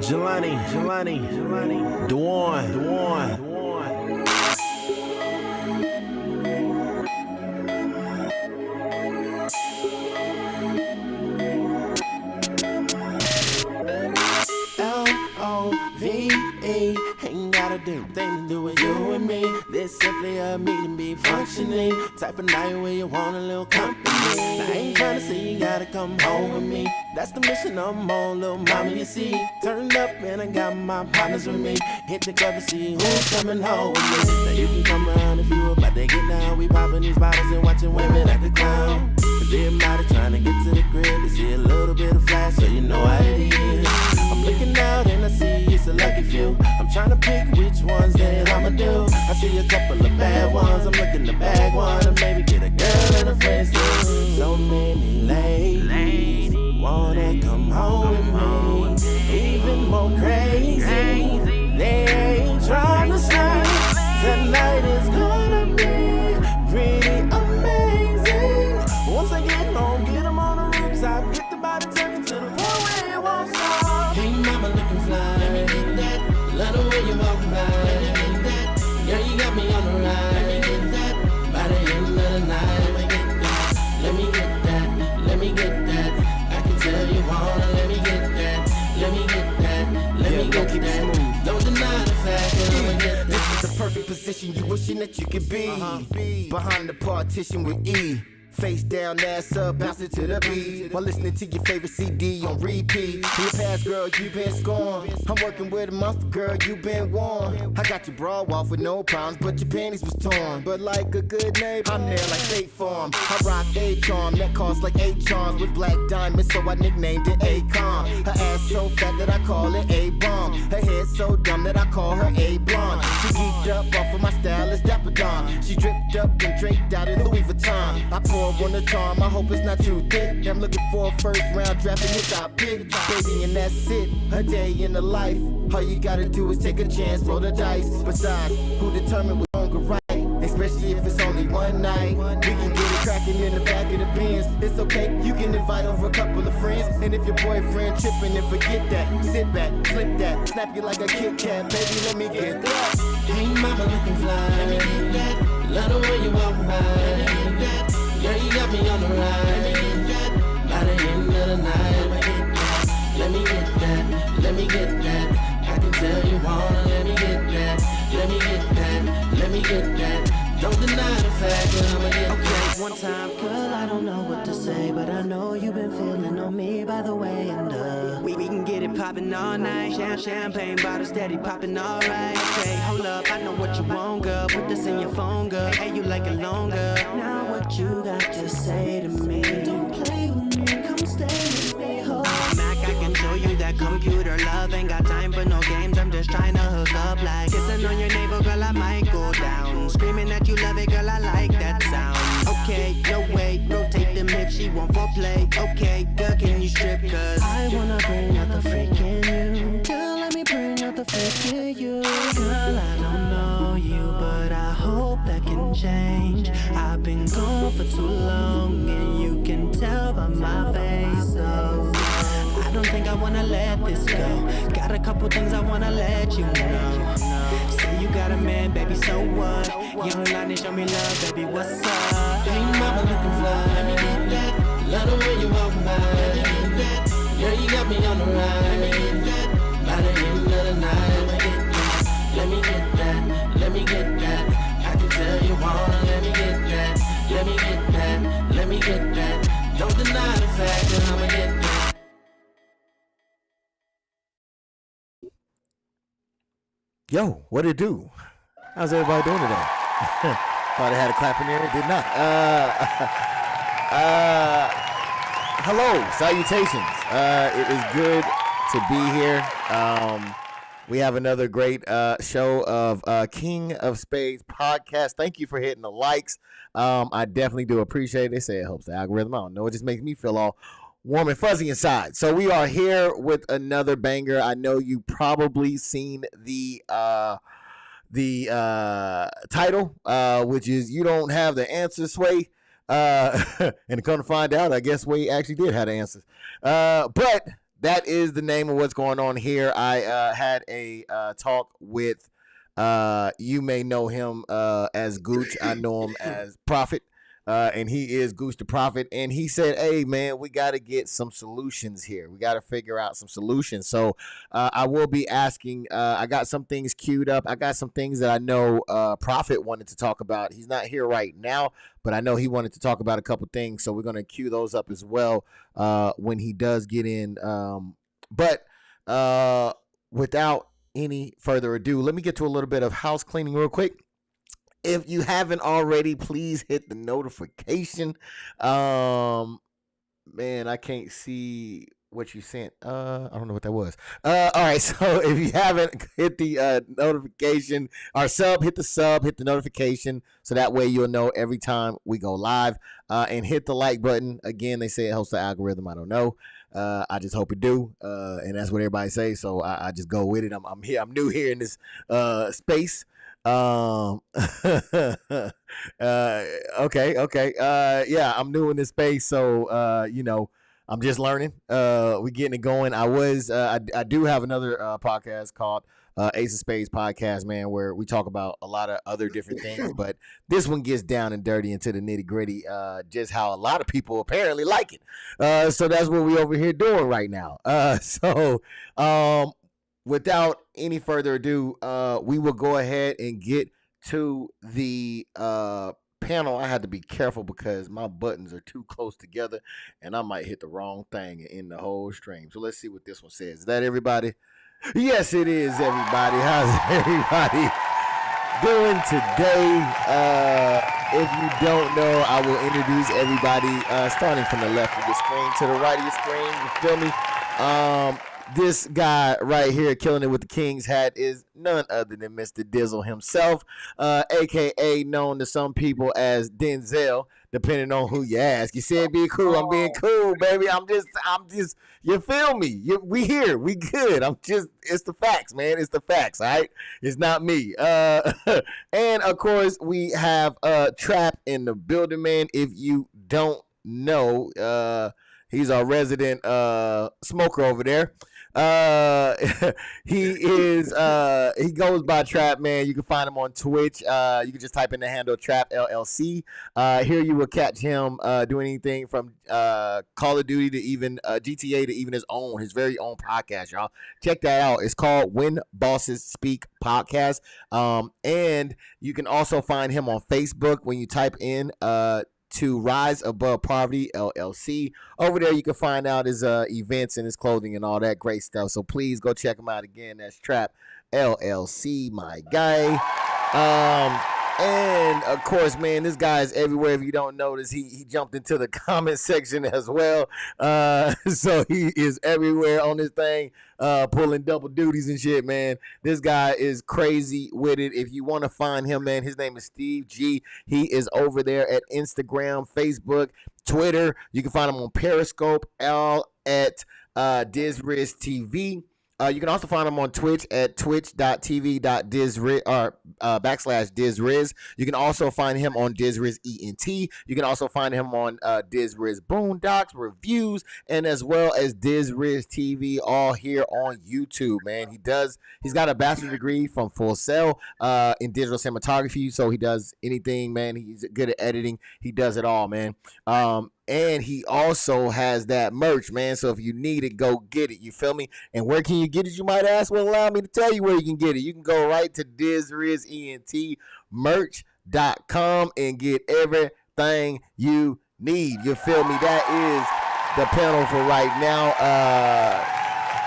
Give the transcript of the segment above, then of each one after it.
Jelani, Dwan. L-O-V-E, ain't got a damn thing to do with you and me. This simply a meeting be functioning. Type of night where you want a little company. I ain't trying to say you gotta come home with me. That's the mission I'm on, little mama, you see. Turned up and I got my partners with me. Hit the club to see who's coming home with me. Now you can come around if you about to get down. We popping these bottles and watching women at the clown. Cause everybody trying to get to the crib to see a little bit of flash, so you know how it is. I'm looking out and I see it's a lucky few. I'm trying to pick which ones that I'ma do. I see a couple of bad ones, I'm looking to bag one. And maybe get a girl and a friend too. So many ladies wanna come home with me. Even more crazy, they ain't trying to stay. Tonight is gonna be pretty amazing. Once I get home, get them on the rooftop. Get the body turning to the point where it won't stop. Hey mama looking fly, let me get that. Love the way you walk by, let me get that. Girl, you got me on the ride, let me get that. By the end of the night, let me get that. Let me get that, let me get that. I can tell you wanna, let me get that. Let me get that, let me get that. Don't deny the fact that I'ma get that. This is the perfect position you wishing that you could be. Behind the partition with E. Face down, ass up, bouncing to the beat. While listening to your favorite CD on repeat. In your past, girl, you been scorned. I'm working with a monster, girl, you been warned. I got your bra off with no problems, but your panties was torn. But like a good neighbor, I'm there like State Farm. I rock a charm that costs like 8 charms with black diamonds, so I nicknamed it Akon. Her ass so fat that I call it A-bomb. Her head so dumb that I call her A-blonde. She geeked up off of my stylist, Dapper Dawn. She dripped up and draped out in Louis Vuitton. I pour on the charm, I hope it's not too thick. I'm looking for a first round draft and it's our pick. Baby, and that's it, a day in the life. All you gotta do is take a chance, roll the dice. Besides, who determined we're gonna go right? Especially if it's only one night. We can get it cracking in the back of the Benz. It's okay, you can invite over a couple of friends. And if your boyfriend tripping, and forget that. Sit back, slip that, snap you like a Kit Kat. Baby, let me get that. Hey mama looking fly, let me get that. Love the way you walk by, let me get that. Girl, you got me on the ride, let me get that. By the end of the night, let me get that. Let me get that. I can tell you wanna, let me get that. Let me get that, let me get that. Don't deny the fact that I'ma get that. One time, girl, I don't know what to say, but I know you've been feeling on me by the way, and we can get it poppin' all night. Champagne bottle steady poppin' all right. Okay, hold up, I know what you want, girl. Put this in your phone, girl. Hey, you like it longer. Now what you got to say to me? Don't play with me, come stay with me, ho. Mac, I can show you that computer love. Ain't got time for no games, I'm just trying to hook up like kissing on your navel, girl, I might go down. Screaming that you love it, girl, I like that sound. Okay, no way, rotate them hips, she want foreplay. Okay, girl, can you strip? Cause I wanna bring out the freak in you. Girl, let me bring out the freak in you. Girl, I don't know you, but I hope that can change. I've been gone for too long, and you can tell by my face, so I don't think I wanna let this go. Got a couple things I wanna let you know. Say you got a man, baby, so what? Young Lonnie, show me love, baby, what's up? Hey mama looking fly, let me get that. Love the way you walk by, let me get that. Girl, you got me on the ride, let me get that. By the end of the night, let me get that. Let me get that. I can tell you wanna, let me get that. Let me get that, let me get that. Don't deny the fact that I'ma get that. Yo, what it do? How's everybody doing today? Thought I had a clap in there, did not. Hello, salutations. It is good to be here. We have another great show of King of Spades podcast. Thank you for hitting the likes. I definitely do appreciate it. They say it helps the algorithm. I don't know. It just makes me feel all warm and fuzzy inside. So we are here with another banger. I know you probably seen the title, which is "You Don't Have the Answer, Sway." And to come to find out, I guess we actually did have the answers. But that is the name of what's going on here. I had a talk with, you may know him as Gooch. I know him as Prophet. And he is Gooch the Prophet. And he said, hey, man, we got to get some solutions here. We got to figure out some solutions. So I will be asking. I got some things queued up. I got some things that I know Prophet wanted to talk about. He's not here right now, but I know he wanted to talk about a couple things. So we're going to queue those up as well when he does get in. But without any further ado, let me get to a little bit of house cleaning real quick. If you haven't already, please hit the notification. Man, I can't see what you sent. I don't know what that was. All right, so if you haven't hit the notification or hit the notification, so that way you'll know every time we go live. And hit the like button. Again, they say it helps the algorithm. I don't know. I just hope it do. And that's what everybody says. So I just go with it. I'm here. I'm new here in this space. Okay. Yeah, I'm new in this space, so I'm just learning. We getting it going. I do have another podcast called Ace of Spades Podcast, man, where we talk about a lot of other different things, but this one gets down and dirty into the nitty gritty, just how a lot of people apparently like it. So that's what we over here doing right now. Without any further ado, we will go ahead and get to the panel. I had to be careful because my buttons are too close together and I might hit the wrong thing and end the whole stream. So let's see what this one says. Is that everybody? Yes, it is, everybody. How's everybody doing today? If you don't know, I will introduce everybody starting from the left of the screen to the right of the screen. You feel me? This guy right here killing it with the King's hat is none other than Mr. Dizzle himself, a.k.a. known to some people as Denzel, depending on who you ask. You said be cool. I'm being cool, baby. I'm just, you feel me? We here. We good. It's the facts, man. It's the facts, all right? It's not me. And, of course, we have Trap in the building, man. If you don't know, he's our resident smoker over there. He goes by Trap, man. You can find him on Twitch. You can just type in the handle Trap LLC. Here you will catch him doing anything from Call of Duty to even GTA to even his very own podcast, y'all. Check that out. It's called When Bosses Speak Podcast. And you can also find him on Facebook when you type in to Rise Above Poverty LLC. Over there you can find out his events and his clothing and all that great stuff. So please go check him out again. That's Trap LLC, my guy. And of course, man, this guy is everywhere. If you don't notice, he jumped into the comment section as well. So he is everywhere on this thing, pulling double duties and shit, man. This guy is crazy with it. If you want to find him, man, his name is Steve G. He is over there at Instagram, Facebook, Twitter. You can find him on Periscope, at DizRiz TV. You can also find him on Twitch at twitch.tv.dizriz or /DizRiz. You can also find him on DizRiz ENT. You can also find him on DizRiz Boondocks reviews, and as well as DizRiz TV, all here on YouTube, man. He's got a bachelor's degree from Full Sail in digital cinematography, so he does anything, man. He's good at editing. He does it all, man. And he also has that merch, man. So if you need it, go get it. You feel me? And where can you get it, you might ask? Well, allow me to tell you where you can get it. You can go right to DizRizENTmerch.com and get everything you need. You feel me? That is the panel for right now.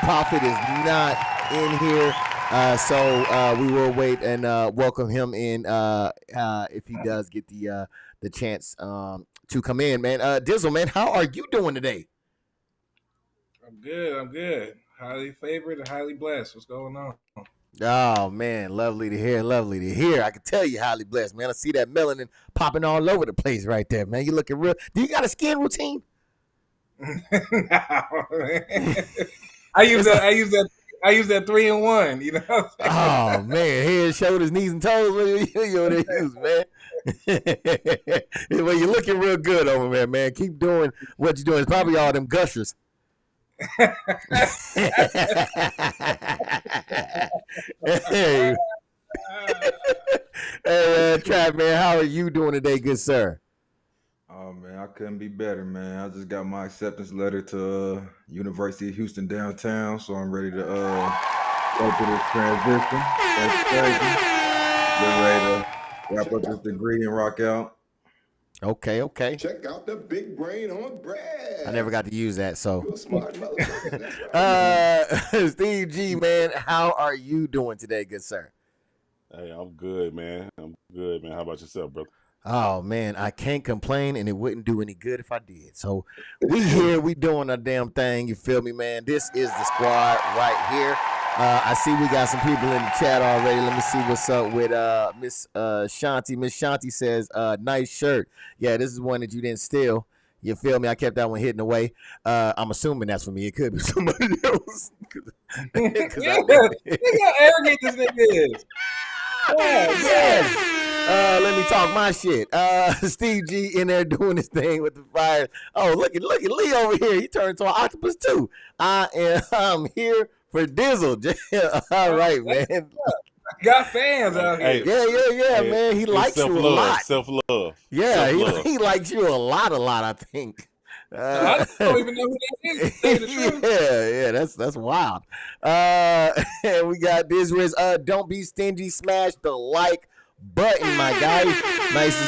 Prophet is not in here. So we will wait and welcome him in if he does get the chance to come in, man. Dizzle, man, how are you doing today? I'm good. Highly favored and highly blessed. What's going on? Oh, man, lovely to hear. I can tell you highly blessed, man. I see that melanin popping all over the place right there, man. You looking real. Do you got a skin routine? No, man. I use that 3-in-1, you know. Oh, man, head, shoulders, knees, and toes. What you use, man? Well, you're looking real good over there, man. Keep doing what you're doing. It's probably all them gushers. Hey, hey, Trap, man, how are you doing today, good sir? Oh man, I couldn't be better, man. I just got my acceptance letter to University of Houston downtown, so I'm ready to go through this transition. That's crazy. Get ready to wrap up this degree and rock out. Okay. Check out the big brain on Brad. I never got to use that, so. You a smart motherfucker. That's right. Steve G, man, how are you doing today, good sir? Hey, I'm good, man. How about yourself, brother? Oh man, I can't complain, and it wouldn't do any good if I did. So we here, we doing our damn thing. You feel me, man? This is the squad right here. I see we got some people in the chat already. Let me see what's up with Miss Shanti. Miss Shanti says, nice shirt. Yeah, this is one that you didn't steal. You feel me? I kept that one hidden away. I'm assuming that's for me. It could be somebody else. Look how arrogant this nigga is. Yes. Let me talk my shit. Steve G in there doing his thing with the fire. Oh, look at Lee over here. He turned into an octopus too. I'm here for Dizzle. All right, man. Got fans out here. Yeah, Hey, man. He likes you a lot. Self-love. Yeah, Self-love. he likes you a lot, I think. I don't even know who that is. To tell you the truth. Yeah, that's wild. And we got this Riz. Don't be stingy. Smash the like button, my guy. Nicely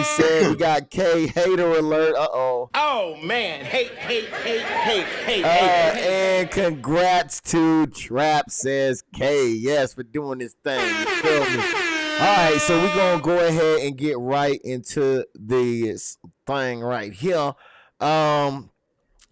said. We got K hater alert. Oh man, hate. And congrats to Trap, says K. Yes, for doing this thing. You feel me? All right, so we're gonna go ahead and get right into this thing right here.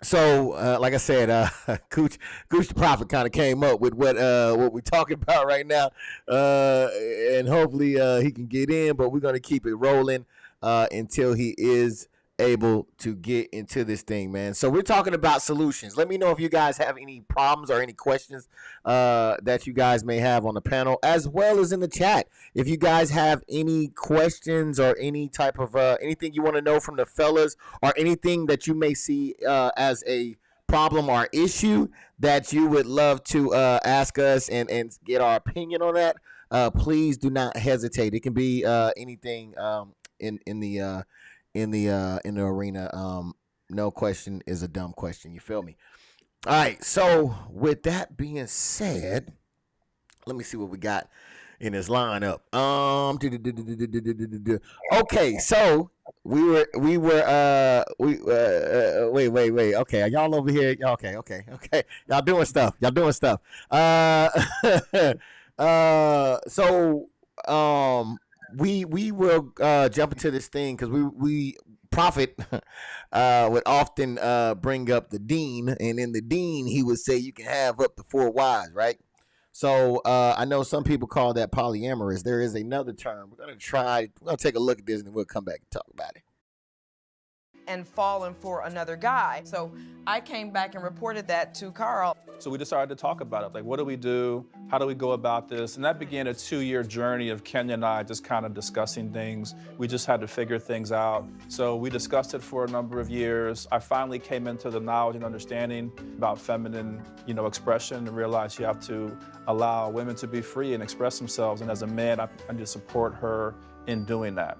So like I said, Cooch the Prophet kind of came up with what we're talking about right now, and hopefully he can get in, but we're gonna keep it rolling until he is able to get into this thing, man. So we're talking about solutions. Let me know if you guys have any problems or any questions that you guys may have on the panel, as well as in the chat. If you guys have any questions or any type of anything you want to know from the fellas, or anything that you may see as a problem or issue that you would love to ask us and get our opinion on that, please do not hesitate. It can be anything in the arena. No question is a dumb question. You feel me? All right. So with that being said, let me see what we got in this lineup. Okay. So we were wait. Okay. Are y'all over here? Okay. Y'all doing stuff. We will jump into this thing because we Prophet would often bring up the dean, and in the dean he would say you can have up to 4 wives, right? So I know some people call that polyamorous. There is another term. We're gonna take a look at this and we'll come back and talk about it. And fallen for another guy. So I came back and reported that to Carl. So we decided to talk about it. Like, what do we do? How do we go about this? And that began a 2-year journey of Kenya and I just kind of discussing things. We just had to figure things out. So we discussed it for a number of years. I finally came into the knowledge and understanding about feminine, expression, and realized you have to allow women to be free and express themselves. And as a man, I need to support her in doing that.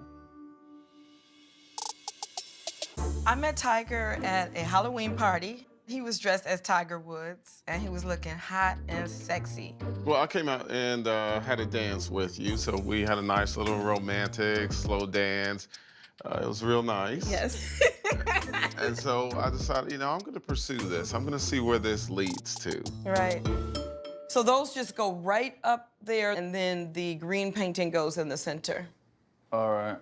I met Tiger at a Halloween party. He was dressed as Tiger Woods, and he was looking hot and sexy. Well, I came out and had a dance with you, so we had a nice little romantic, slow dance. It was real nice. Yes. And so I decided, I'm going to pursue this. I'm going to see where this leads to. Right. So those just go right up there, and then the green painting goes in the center. All right.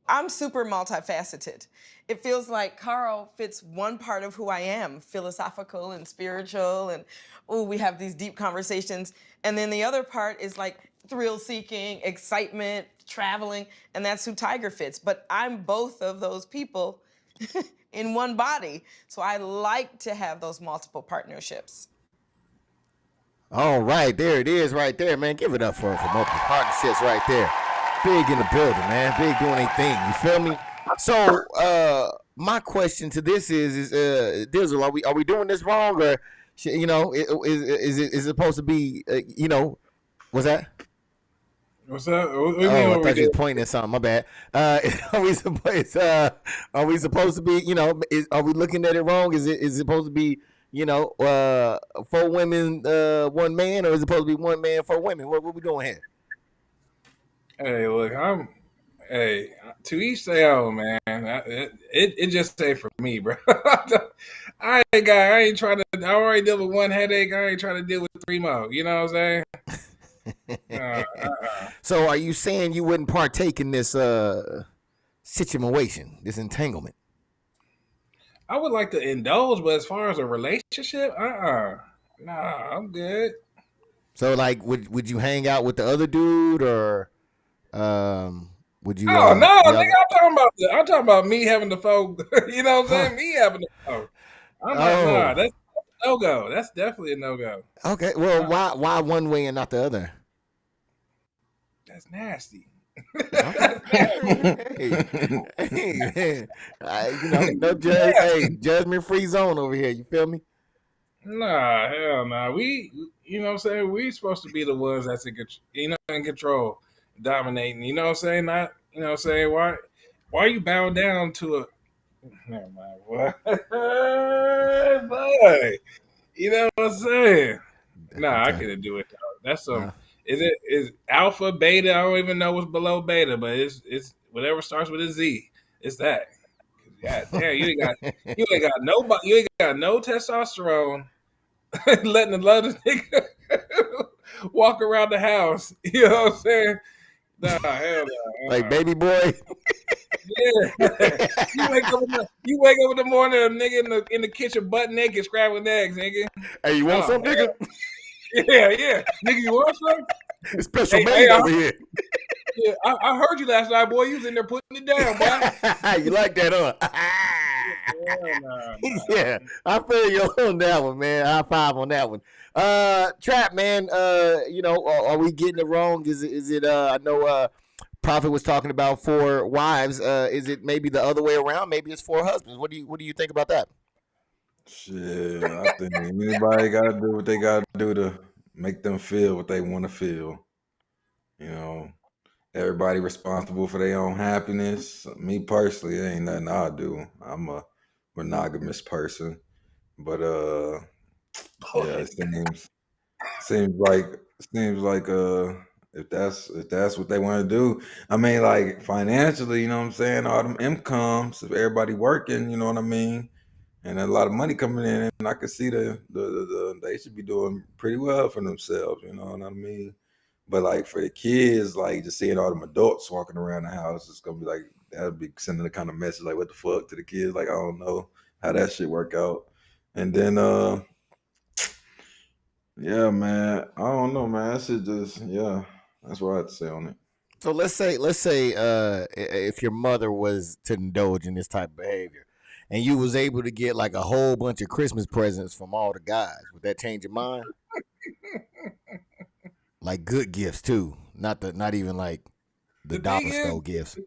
I'm super multifaceted. It feels like Carl fits one part of who I am, philosophical and spiritual, and we have these deep conversations. And then the other part is like thrill-seeking, excitement, traveling, and that's who Tiger fits. But I'm both of those people in one body. So I like to have those multiple partnerships. All right, there it is right there, man. Give it up for multiple partnerships right there. Big in the building, man. Big doing a thing. You feel me? So, my question to this is Dizzle, are we doing this wrong, or you know, is it supposed to be, you know, what's that? What's up? What do you mean Oh, I what we thought you was did? pointing at something. My bad. Are we supposed? Are we supposed to be? You know, are we looking at it wrong? Is it supposed to be? You know, 4 women, 1 man, or is it supposed to be 1 man, 4 women? What we doing here? Hey, look, hey, to each their own, man. It just say for me, bro. I ain't trying to. I already deal with 1 headache. I ain't trying to deal with 3 more. You know what I'm saying? So, are you saying you wouldn't partake in this situation, this entanglement? I would like to indulge, but as far as a relationship, nah, I'm good. So, like, would you hang out with the other dude, or would you? Oh no, Y'all? nigga, I'm talking about me having the phone. You know what I'm saying? Me having the phone. I'm not. Nah, Oh, that's no go. That's definitely a no go. okay. Well, why one way and not the other? That's nasty. Okay. Hey, man. You know, no judge. Hey, judgment free zone over here. You feel me? Nah, hell nah. You know what I'm saying? We supposed to be the ones that's in control, dominating. You know what I'm saying? Not, you know what I'm saying? Why you bow down to a, never mind, what? Boy, you know what I'm saying? Nah, I Okay. couldn't do it, though. That's some, No. is alpha, beta? I don't even know what's below beta, but it's whatever starts with a Z. It's that. God damn, you ain't got nobody, you ain't got no testosterone. letting the nigga walk around the house. You know what I'm saying? Nah, hell no. Like baby boy. Yeah. You wake up in the morning, a nigga in the kitchen butt naked scrabbling eggs, nigga. Hey, you want Oh, some, nigga? yeah. Nigga, you want some? It's special Hey, made over here. yeah, I heard you last night, boy. You was in there putting it down, boy. You like that, huh? Yeah, nah. Yeah, I feel you on that one, man. High five on that one. Trap, man. You know, are we getting it wrong? Is it? I know. Prophet was talking about 4 wives. Is it maybe the other way around? Maybe it's 4 husbands. What do you think about that? Shit, I think anybody got to do what they got to do to make them feel what they want to feel. You know, everybody responsible for their own happiness. Me personally, it ain't nothing I do. I'm a monogamous person, but yeah, it seems like if that's what they want to do. I mean, like financially, you know what I'm saying? All them incomes, if everybody working, you know what I mean? And a lot of money coming in, and I can see the they should be doing pretty well for themselves, you know what I mean? But like for the kids, like just seeing all them adults walking around the house, it's gonna be like that'd be sending the kind of message like what the fuck to the kids, like I don't know how that shit work out. And then yeah, man, I don't know, man. That shit just that's what I had to say on it. So let's say if your mother was to indulge in this type of behavior, and you was able to get like a whole bunch of Christmas presents from all the guys, would that change your mind? Like good gifts too, not even like the The thing dollar is, store gifts.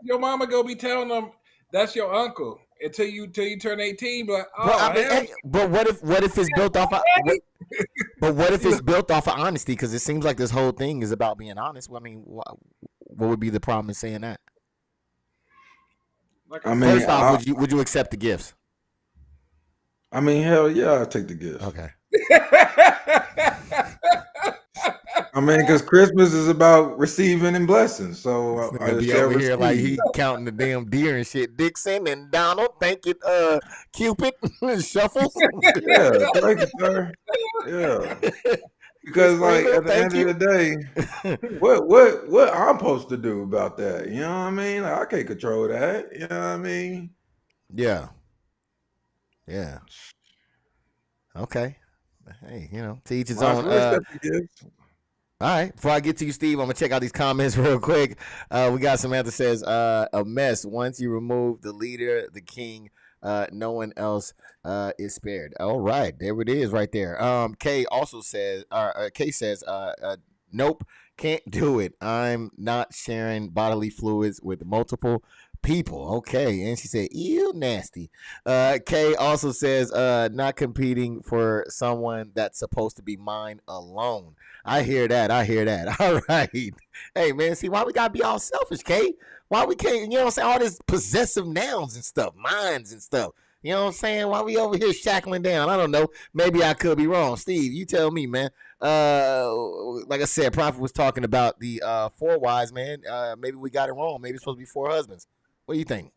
your mama gonna be telling them that's your uncle until you turn 18. But But I oh mean, hell, hey, but what if it's built off of what? But what if you know, it's built off of honesty? Because it seems like this whole thing is about being honest. Well, I mean, what would be the problem in saying that? like I I said, mean, First off, would you accept the gifts? I mean, hell yeah, I take the gifts. Okay. I mean, because Christmas is about receiving and blessings, so This I nigga be shall over here like he receive. counting the damn deer and shit. Dixon and Donald, thank you, Cupid, Shuffles, Yeah, thank you, sir. Yeah, Chris because like Kringle, at the thank end you. of the day, what I'm supposed to do about that? You know what I mean? Like, I can't control that. You know what I mean? Yeah, yeah. Okay. Hey, you know, to each his Might as own. well accept the gifts. All right. Before I get to you, Steve, I'm gonna check out these comments real quick. We got Samantha says, a mess. Once you remove the leader, the king, no one else is spared. All right, there it is, right there. Kay also says, Kay says, Nope, can't do it. I'm not sharing bodily fluids with multiple people. Okay. And she said, ew, nasty. Kay also says, not competing for someone that's supposed to be mine alone. I hear that. I hear that. All right. Hey, man, see, why we got to be all selfish, Kay? Why we can't, you know what I'm saying? All this possessive nouns and stuff, minds and stuff. You know what I'm saying? Why we over here shackling down? I don't know. Maybe I could be wrong. Steve, you tell me, man. Like I said, Prophet was talking about the four wives, man. Maybe we got it wrong. Maybe it's supposed to be four husbands. What do you think?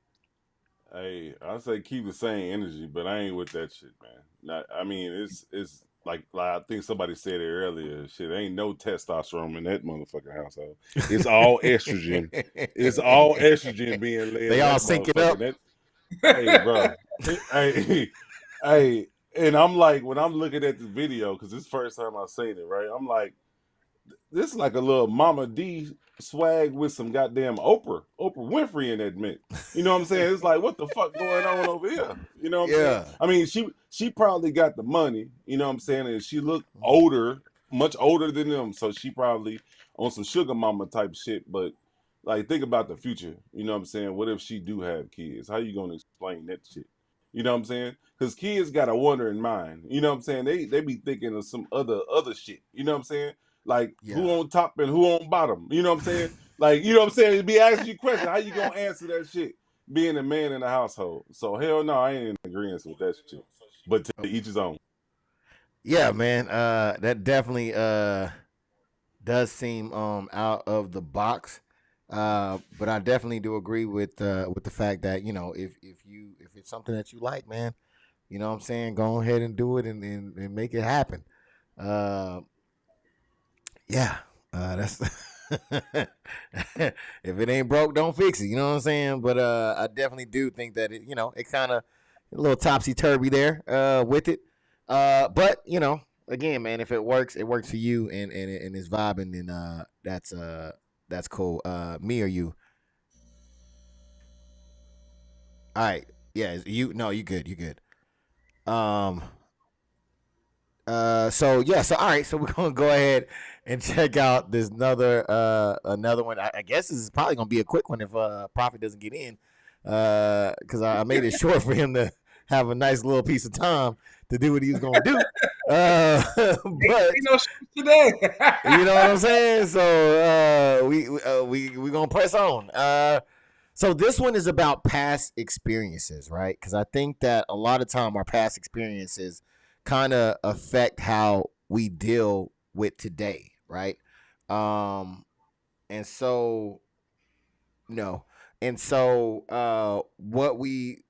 Hey, I say keep the same energy, but I ain't with that shit, man. Not, I mean, it's like I think somebody said it earlier. Shit, ain't no testosterone in that motherfucking household. It's all estrogen. It's all estrogen being led. They all sync it up. Hey, bro. Hey, and I'm like, when I'm looking at this video, because this is the first time I've seen it, right? I'm like, this is like a little Mama D swag with some goddamn Oprah Winfrey in that mix. You know what I'm saying? It's like, what the fuck going on over here? You know what I'm saying? I mean, she probably got the money, you know what I'm saying? And she looked older, much older than them, so she probably on some sugar mama type shit. But like, think about the future. You know what I'm saying? What if she do have kids? How you gonna explain that shit? You know what I'm saying? Because kids got a wondering mind. You know what I'm saying? They be thinking of some other shit. You know what I'm saying? Like, who on top and who on bottom? You know what I'm saying? Like, you know what I'm saying? It'd be asking you questions. How you gonna answer that shit? Being a man in the household. So hell no, I ain't in agreement with that shit. But to each his own. Yeah, man. That definitely does seem out of the box. But I definitely do agree with the fact that, you know, if it's something that you like, man, you know what I'm saying, go ahead and do it and make it happen. Yeah, that's if it ain't broke, don't fix it. You know what I'm saying? But I definitely do think that it, you know, it kind of a little topsy turvy there with it. But you know, again, man, if it works for you and it's vibing, then that's cool. Me or you? All right, yeah, you. No, you good. You good. Um. So yeah, so all right, so we're gonna go ahead and check out this another one. I guess this is probably gonna be a quick one if Prophet doesn't get in, because I made it short for him to have a nice little piece of time to do what he was gonna do. But today, you know what I'm saying. So we gonna press on. So this one is about past experiences, right? Because I think that a lot of time our past experiences kind of affect how we deal with today, right? And so no, and so what we,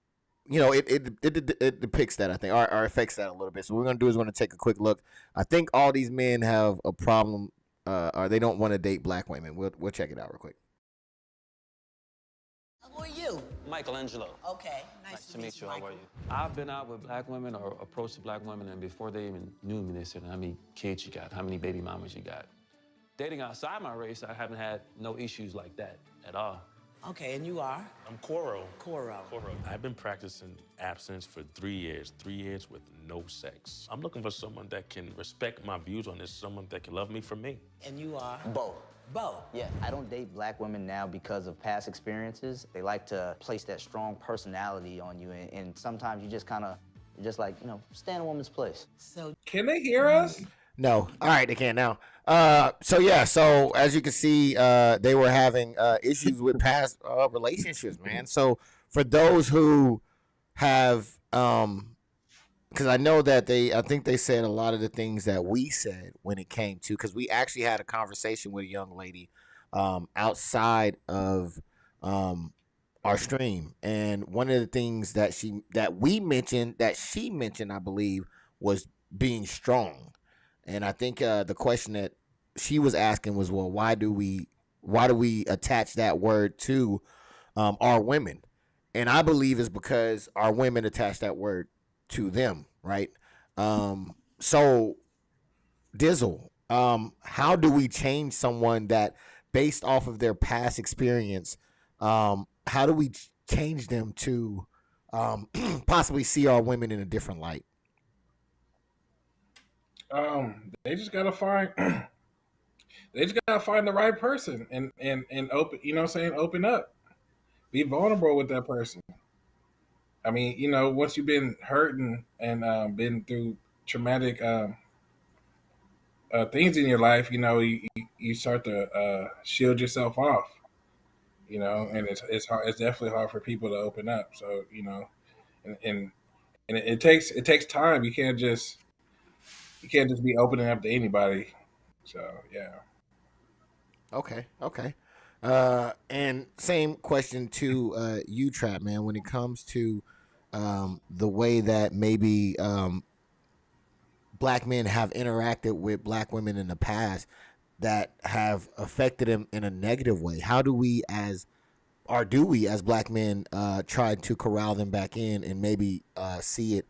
you know, it depicts that, I think, or affects that a little bit. So what we're gonna do is we're gonna take a quick look. I think all these men have a problem, or they don't want to date black women. We'll check it out real quick. Who are you? Michelangelo. Okay, nice to meet you. How are you? I've been out with black women or approached black women, and before they even knew me, they said, how many kids you got? How many baby mamas you got? Dating outside my race, I haven't had no issues like that at all. Okay, and you are? I'm Koro. Koro. I've been practicing abstinence for 3 years. 3 years with no sex. I'm looking for someone that can respect my views on this, someone that can love me for me. And you are? Bo. Bo. Yeah, I don't date black women now because of past experiences. They like to place that strong personality on you, and sometimes you just kind of, just like, you know, stay in a woman's place. So can they hear us? No. All right, they can now. So yeah, so as you can see, they were having issues with past relationships, man. So for those who have, because I know that I think they said a lot of the things that we said when it came to, because we actually had a conversation with a young lady outside of our stream, and one of the things that she mentioned, I believe, was being strong. And I think the question that she was asking was, well, why do we attach that word to our women? And I believe it's because our women attach that word to them, right? So Dizzle, how do we change someone that, based off of their past experience, how do we change them to possibly see our women in a different light? They just gotta find They just gotta find the right person and open. You know what I'm saying? Open up. Be vulnerable with that person. I mean, once you've been hurt and been through traumatic things in your life, you start to shield yourself off. And it's hard. It's definitely hard for people to open up. So and it takes time. You can't just be opening up to anybody. So yeah. Okay. And same question to you, Trap man. When it comes to the way that maybe black men have interacted with black women in the past that have affected them in a negative way, how do we do we as black men try to corral them back in and maybe see it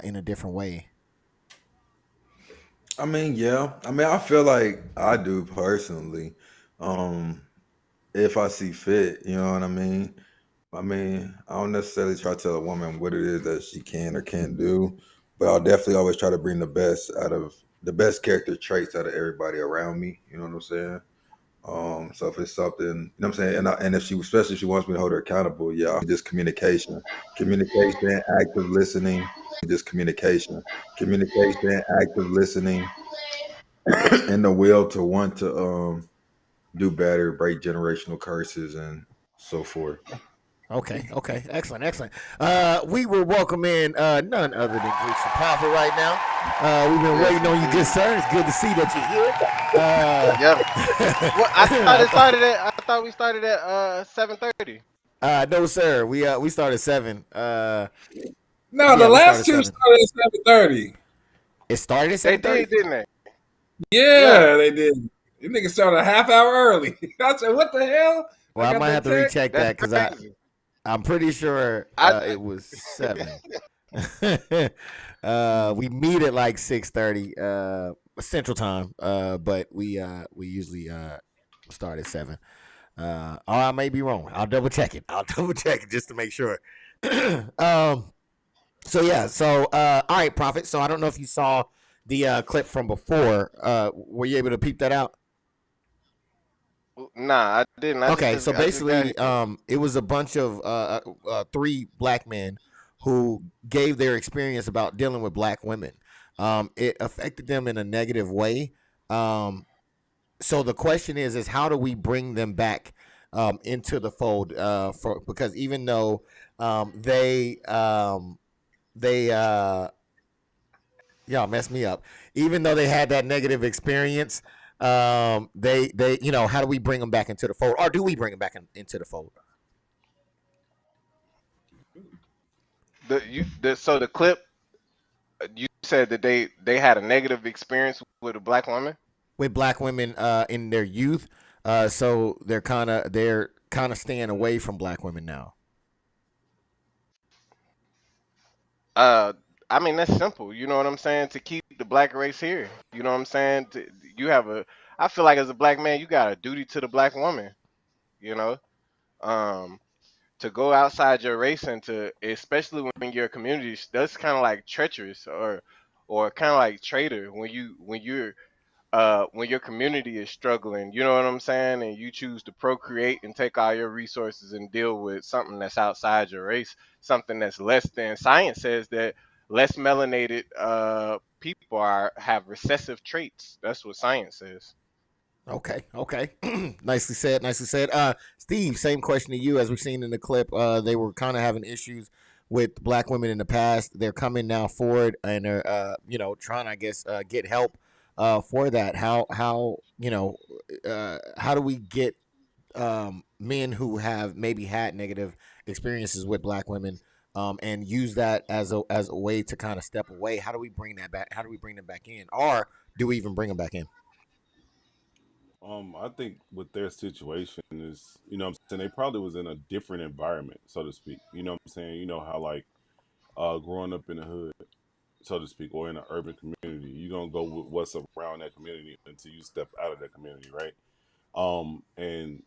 in a different way? I mean, yeah. I mean, I feel like I do personally. Um, if I see fit, you know what I mean? I mean, I don't necessarily try to tell a woman what it is that she can or can't do, but I'll definitely always try to bring the best character traits out of everybody around me. You know what I'm saying? So if it's something, you know what I'm saying, and if especially if she wants me to hold her accountable, yeah, just communication, active listening, just communication, active listening, and the will to want to do better, break generational curses, and so forth. Okay. Excellent. We will welcome in none other than Greeks and Prophet right now. We've been waiting on you, good sir. It's good to see that you're here. Yep. Well, I thought we started at 7:30. No, sir. We started 7. No, the Yeah, we last started two 7. started at 7:30. It started at They 7:30. did, didn't they? Yeah, Yeah. they did. You niggas started a half hour early. I said, "What the hell?" I Well, I got might the have to text. recheck That's that because crazy. I'm pretty sure I it was 7. We meet at like 6:30 Central Time, but we usually start at 7. Or I may be wrong. I'll double check it. Just to make sure. um. So yeah. So all right, Prophet. So I don't know if you saw the clip from before. Were you able to peep that out? Nah, I didn't. Okay, so I just got basically, here. it was a bunch of 3 black men who gave their experience about dealing with black women. It affected them in a negative way. So the question is how do we bring them back into the fold? Because even though they y'all messed me up. Even though they had that negative experience, they how do we bring them back into the fold, or do we bring them back into the fold? So the clip you said that they had a negative experience with a black woman. With black women in their youth, so they're kind of staying away from black women now. Uh, I mean that's simple. You know what I'm saying? To keep the black race here. You know what I'm saying? You have a. I feel like as a black man, you got a duty to the black woman. You know, um, to go outside your race and to, especially when your community, that's kind of like treacherous or kind of like traitor when your community is struggling, you know what I'm saying, and you choose to procreate and take all your resources and deal with something that's outside your race, something that's less than. Science says that less melanated people have recessive traits. That's what science says. Okay. Nicely said. Steve, same question to you. As we've seen in the clip, they were kind of having issues with black women in the past. They're coming now forward and they're, trying, I guess, get help for that. How do we get men who have maybe had negative experiences with black women and use that as a way to kind of step away? How do we bring that back? How do we bring them back in, or do we even bring them back in? I think with their situation is, what I'm saying, they probably was in a different environment, so to speak. You know what I'm saying? You know how like growing up in the hood, so to speak, or in an urban community, you're gonna go with what's around that community until you step out of that community, right? And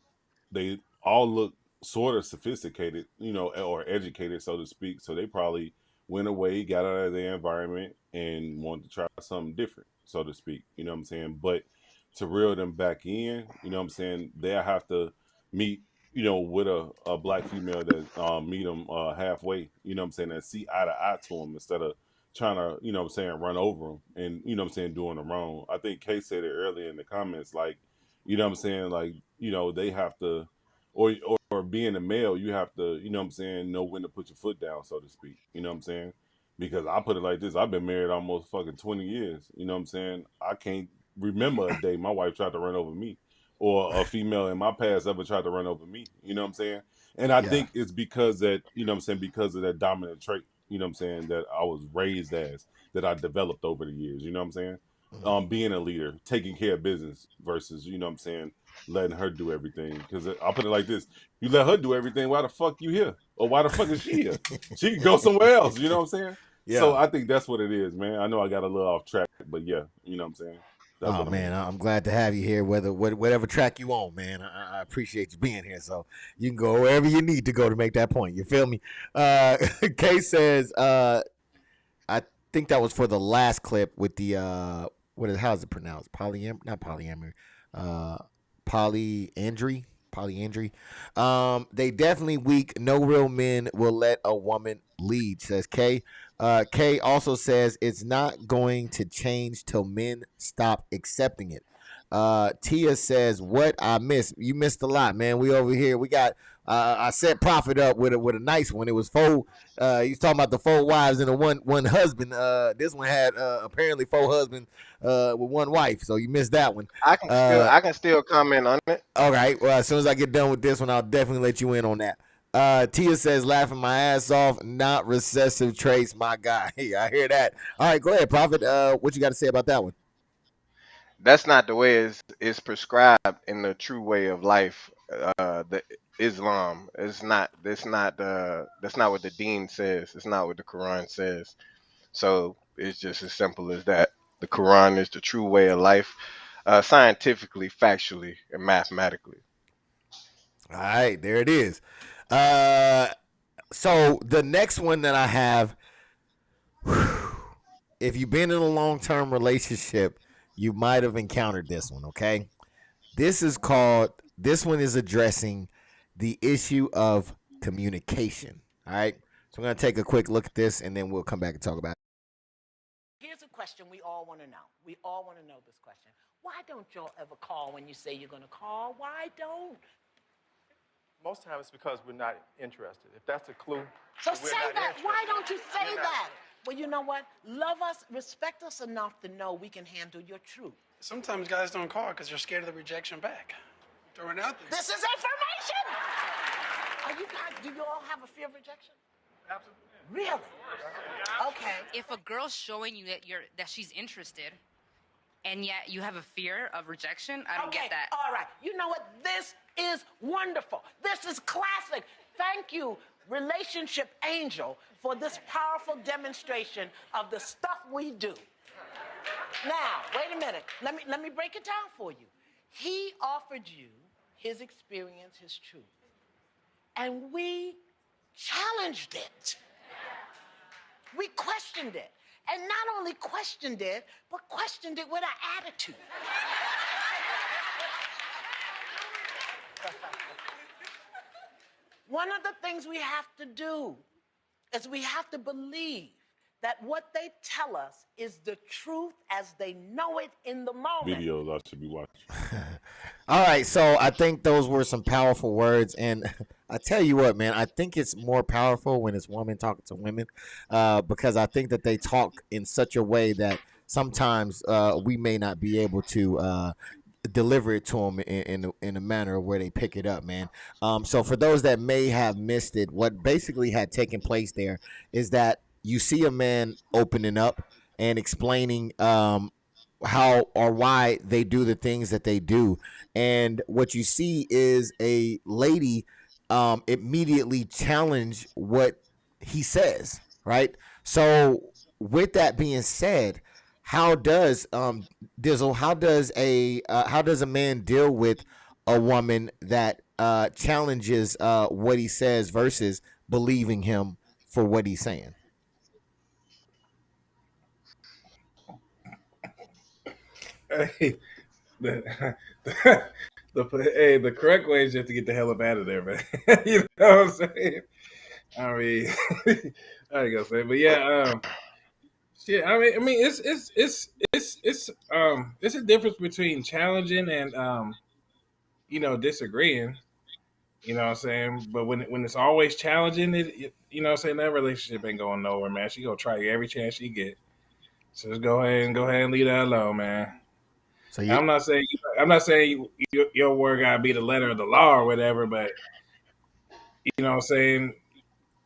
they all look sort of sophisticated, or educated, so to speak. So they probably went away, got out of their environment, and wanted to try something different, so to speak. You know what I'm saying? But to reel them back in, you know what I'm saying, they'll have to meet, you know, with a black female that meet them halfway, you know what I'm saying, that see eye to eye to them instead of trying to, you know what I'm saying, run over them and, you know what I'm saying, doing them wrong. I think Kay said it earlier in the comments, like, you know what I'm saying, like, you know, they have to, or being a male, you have to, you know what I'm saying, know when to put your foot down, so to speak, you know what I'm saying? Because I put it like this, I've been married almost fucking 20 years, you know what I'm saying? I can't remember a day my wife tried to run over me or a female in my past ever tried to run over me, you know what I'm saying? And I Yeah. think it's because that, you know what I'm saying, because of that dominant trait, you know what I'm saying, that I was raised as, that I developed over the years, you know what I'm saying? Being a leader, taking care of business versus, you know what I'm saying, letting her do everything. Because I'll put it like this: you let her do everything, why the fuck you here? Or why the fuck is she here? She can go somewhere else. You know what I'm saying? So Yeah. I think that's what it is, man. I know I got a little off track, but yeah, you know what I'm saying. That's Oh what I man, mean. I'm glad to have you here. Whatever track you on, man, I appreciate you being here. So you can go wherever you need to go to make that point. You feel me? Kay says, I think that was for the last clip with the how's it pronounced? Not polyamory. Uh polyandry. Polyandry. They definitely weak. No real men will let a woman lead, says Kay. Kay also says it's not going to change till men stop accepting it. Tia says, "What I missed? You missed a lot, man. We over here. We got. I set Prophet up with a nice one. It was four. He's talking about the four wives and the one husband. This one had apparently four husbands with one wife. So you missed that one. I can still comment on it. All right. Well, as soon as I get done with this one, I'll definitely let you in on that. Tia says, laughing my ass off, not recessive traits, my guy. I hear that. All right, go ahead, Prophet. What you got to say about that one? That's not the way it's prescribed in the true way of life. The Islam. It's not. That's not. That's not what the Deen says. It's not what the Quran says. So it's just as simple as that. The Quran is the true way of life, scientifically, factually, and mathematically. All right, there it is. So the next one that I have, if you've been in a long-term relationship, you might have encountered this one, okay? This one is addressing the issue of communication. All right. So I'm going to take a quick look at this and then we'll come back and talk about it. Here's a question we all want to know. We all want to know this question. Why don't y'all ever call when you say you're going to call? Why don't? Most times it's because we're not interested. If that's a clue. So say that. Why don't you say that? Well, you know what? Love us, respect us enough to know we can handle your truth. Sometimes guys don't call because they're scared of the rejection back. Throw it out there. This is information! Are you guys, do you all have a fear of rejection? Absolutely. Really? Okay. If a girl's showing you that she's interested, and yet you have a fear of rejection, I don't get that. All right. You know what? This is wonderful. This is classic. Thank you, Relationship Angel, for this powerful demonstration of the stuff we do. Now, wait a minute. Let me break it down for you. He offered you his experience, his truth. And we challenged it. We questioned it. And not only questioned it, but questioned it with an attitude. One of the things we have to do is we have to believe that what they tell us is the truth as they know it in the moment. Videos I should be watching. All right, so I think those were some powerful words, and I tell you what, man, I think it's more powerful when it's women talking to women, because I think that they talk in such a way that sometimes we may not be able to deliver it to them in a manner where they pick it up, man. So for those that may have missed it, what basically had taken place there is that you see a man opening up and explaining how or why they do the things that they do. And what you see is a lady immediately challenge what he says, right? So with that being said, how does Dizzle, how does a man deal with a woman that challenges what he says versus believing him for what he's saying? Hey, the correct way is just to get the hell up out of there, man. You know what I'm saying? I mean, I ain't gonna say, but yeah, shit. I mean, it's a difference between challenging and disagreeing. You know what I'm saying? But when it's always challenging, you know what I'm saying, that relationship ain't going nowhere, man. She gonna try every chance she get. So just go ahead and leave that alone, man. So I'm not saying your word gotta be the letter of the law or whatever, but you know what I'm saying.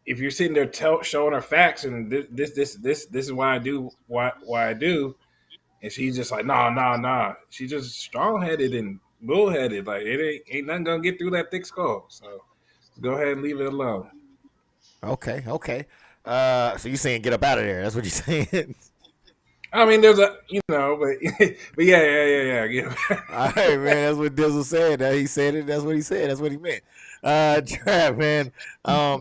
If you're sitting there showing her facts and this is why I do why I do, and she's just like nah. She's just strong headed and bullheaded. Like it ain't nothing gonna get through that thick skull. So go ahead and leave it alone. Okay. So you saying get up out of there? That's what you're saying. I mean, there's but yeah. All right, man. That's what Dizzle said. That he said it. That's what he said. That's what he meant. Trav, man.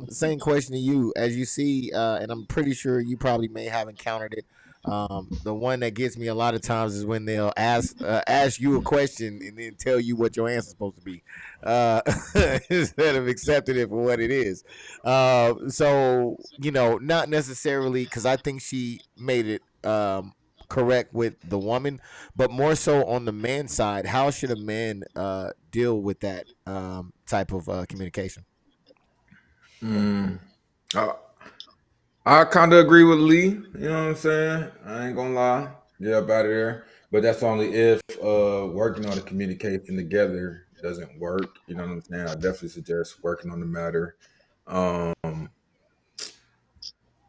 Same question to you. As you see, and I'm pretty sure you probably may have encountered it. The one that gets me a lot of times is when they'll ask you a question and then tell you what your answer's supposed to be, instead of accepting it for what it is. So not necessarily because I think she made it correct with the woman, but more so on the man side. How should a man deal with that type of communication? I, I kind of agree with Lee. You know what I'm saying? I ain't gonna lie. Get up out of there. But that's only if working on the communication together doesn't work. You know what I'm saying? I definitely suggest working on the matter. Um,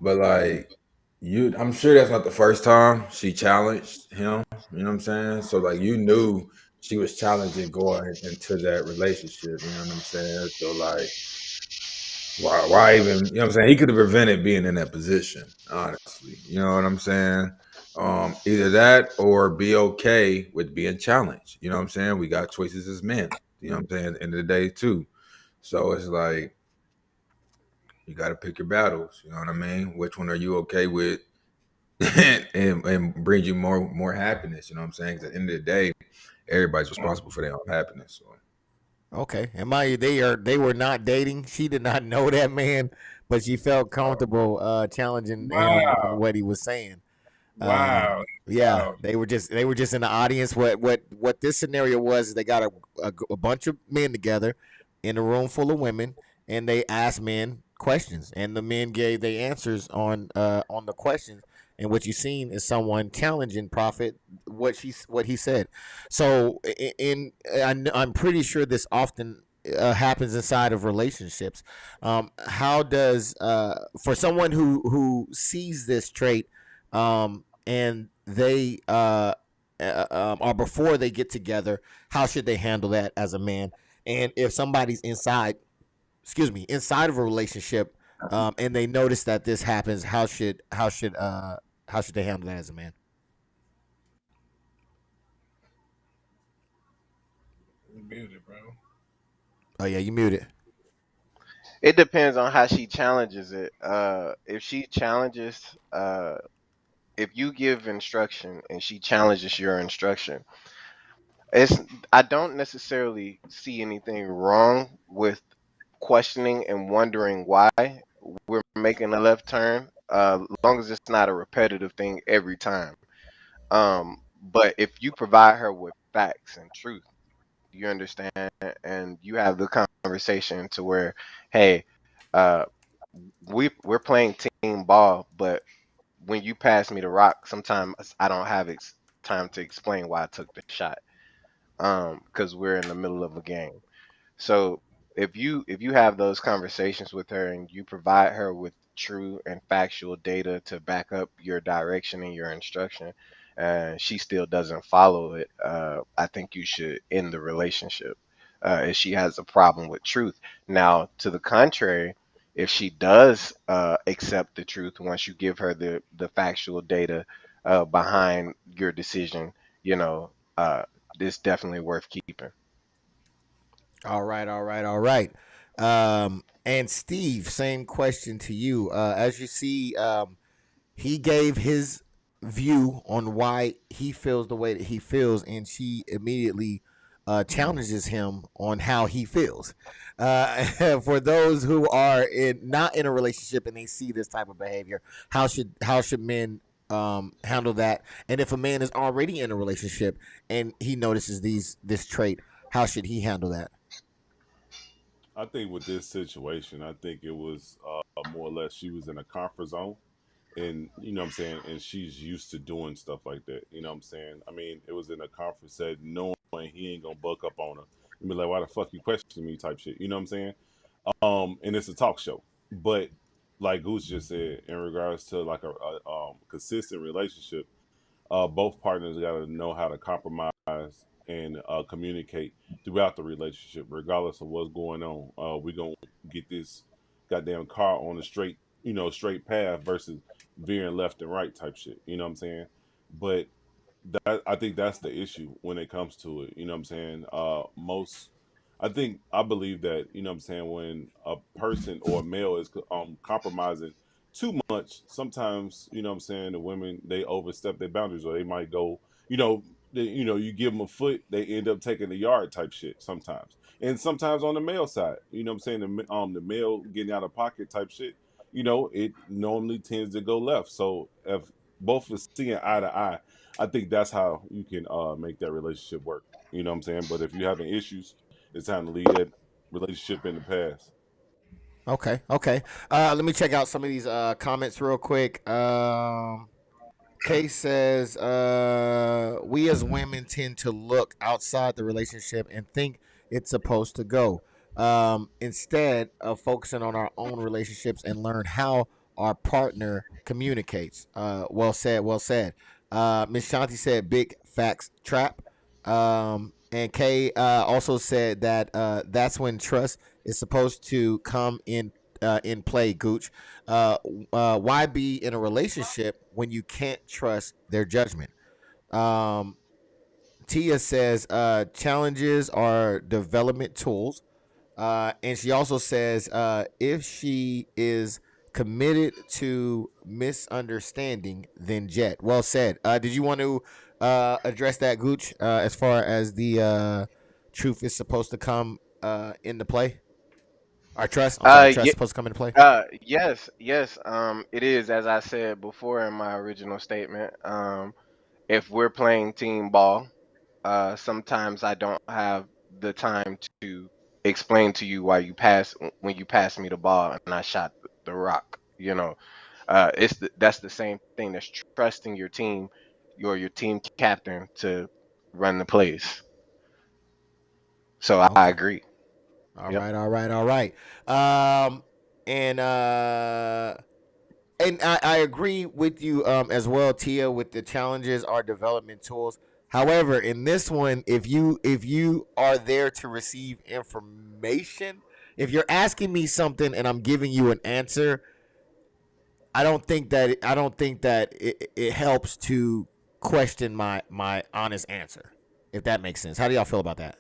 but like I'm sure that's not the first time she challenged him. You know what I'm saying? So like you knew she was challenging going into that relationship. You know what I'm saying? So like why even, you know what I'm saying? He could have prevented being in that position, honestly. You know what I'm saying? Either that or be okay with being challenged. You know what I'm saying? We got choices as men. You know what I'm saying? At the end of the day, too. So it's like you got to pick your battles. You know what I mean? Which one are you okay with, and brings you more happiness? You know what I'm saying? 'Cause at the end of the day, everybody's responsible for their own happiness. So. Okay, and mind you, they were not dating. She did not know that man, but she felt comfortable challenging him on Wow, what he was saying. wow, Yeah, wow. they were just in the audience. What this scenario was is they got a bunch of men together in a room full of women, and they asked men questions, and the men gave their answers on the questions. And what you seen is someone challenging Prophet what he said. So I'm pretty sure this often happens inside of relationships. How does for someone who sees this trait, and they or before they get together, how should they handle that as a man? And if somebody's inside of a relationship, and they notice that this happens, how should they handle that as a man? You muted, bro. Oh yeah, you muted. It depends on how she challenges it. If she challenges, if you give instruction and she challenges your instruction, it's I don't necessarily see anything wrong with questioning and wondering why we're making a left turn, long as it's not a repetitive thing every time. But if you provide her with facts and truth, you understand, and you have the conversation to where, hey, uh, we're playing team ball, but when you pass me the rock, sometimes I don't have time to explain why I took the shot, because we're in the middle of a game. So if you have those conversations with her and you provide her with true and factual data to back up your direction and your instruction, and she still doesn't follow it, I think you should end the relationship. If she has a problem with truth. Now, to the contrary, if she does accept the truth once you give her the factual data behind your decision, you know, it's definitely worth keeping. All right. And Steve, same question to you. As you see, he gave his view on why he feels the way that he feels, and she immediately challenges him on how he feels. For those who are not in a relationship and they see this type of behavior, how should men handle that? And if a man is already in a relationship and he notices this trait, how should he handle that? I think with this situation, I think it was more or less she was in a comfort zone, and you know what I'm saying, and she's used to doing stuff like that. You know what I'm saying? I mean, it was in a comfort set, knowing he ain't gonna buck up on her and be like, "Why the fuck you question me?" type shit. You know what I'm saying? And it's a talk show, but like Goose just said, in regards to like a consistent relationship, both partners got to know how to compromise and communicate throughout the relationship, regardless of what's going on. We gonna get this goddamn car on the straight, straight path versus veering left and right type shit. You know what I'm saying? But I think that's the issue when it comes to it. You know what I'm saying? I believe that, you know what I'm saying, when a person or a male is compromising too much, sometimes, you know what I'm saying, the women, they overstep their boundaries, or they might go, you give them a foot, they end up taking the yard type shit sometimes. And sometimes on the male side, you know what I'm saying, the male getting out of pocket type shit, it normally tends to go left. So if both are seeing eye to eye, I think that's how you can make that relationship work. You know what I'm saying? But if you're having issues, it's time to leave that relationship in the past. Okay, okay. Let me check out some of these comments real quick. Kay says, we as women tend to look outside the relationship and think it's supposed to go. Instead of focusing on our own relationships and learn how our partner communicates. Well said, well said. Miss Shanti said, big facts trap. And Kay also said that that's when trust is supposed to come in play, Gooch. Uh, why be in a relationship when you can't trust their judgment? Um, Tia says challenges are development tools. And she also says if she is committed to misunderstanding, then jet. Well said. Did you want to address that, Gooch, as far as the truth is supposed to come into play? Our trust, I'm sorry, trust Yeah, supposed to come into play? yes, yes. It is, as I said before in my original statement. If we're playing team ball, sometimes I don't have the time to explain to you why when you pass me the ball and I shot the rock. That's the same thing. That's trusting your team, your team captain to run the plays. So I Okay. agree. All Yep. right, all right, all right. Um, and I agree with you as well, Tia, with the challenges are development tools. However, in this one, if you are there to receive information, if you're asking me something and I'm giving you an answer, I don't think that it helps to question my honest answer. If that makes sense. How do y'all feel about that?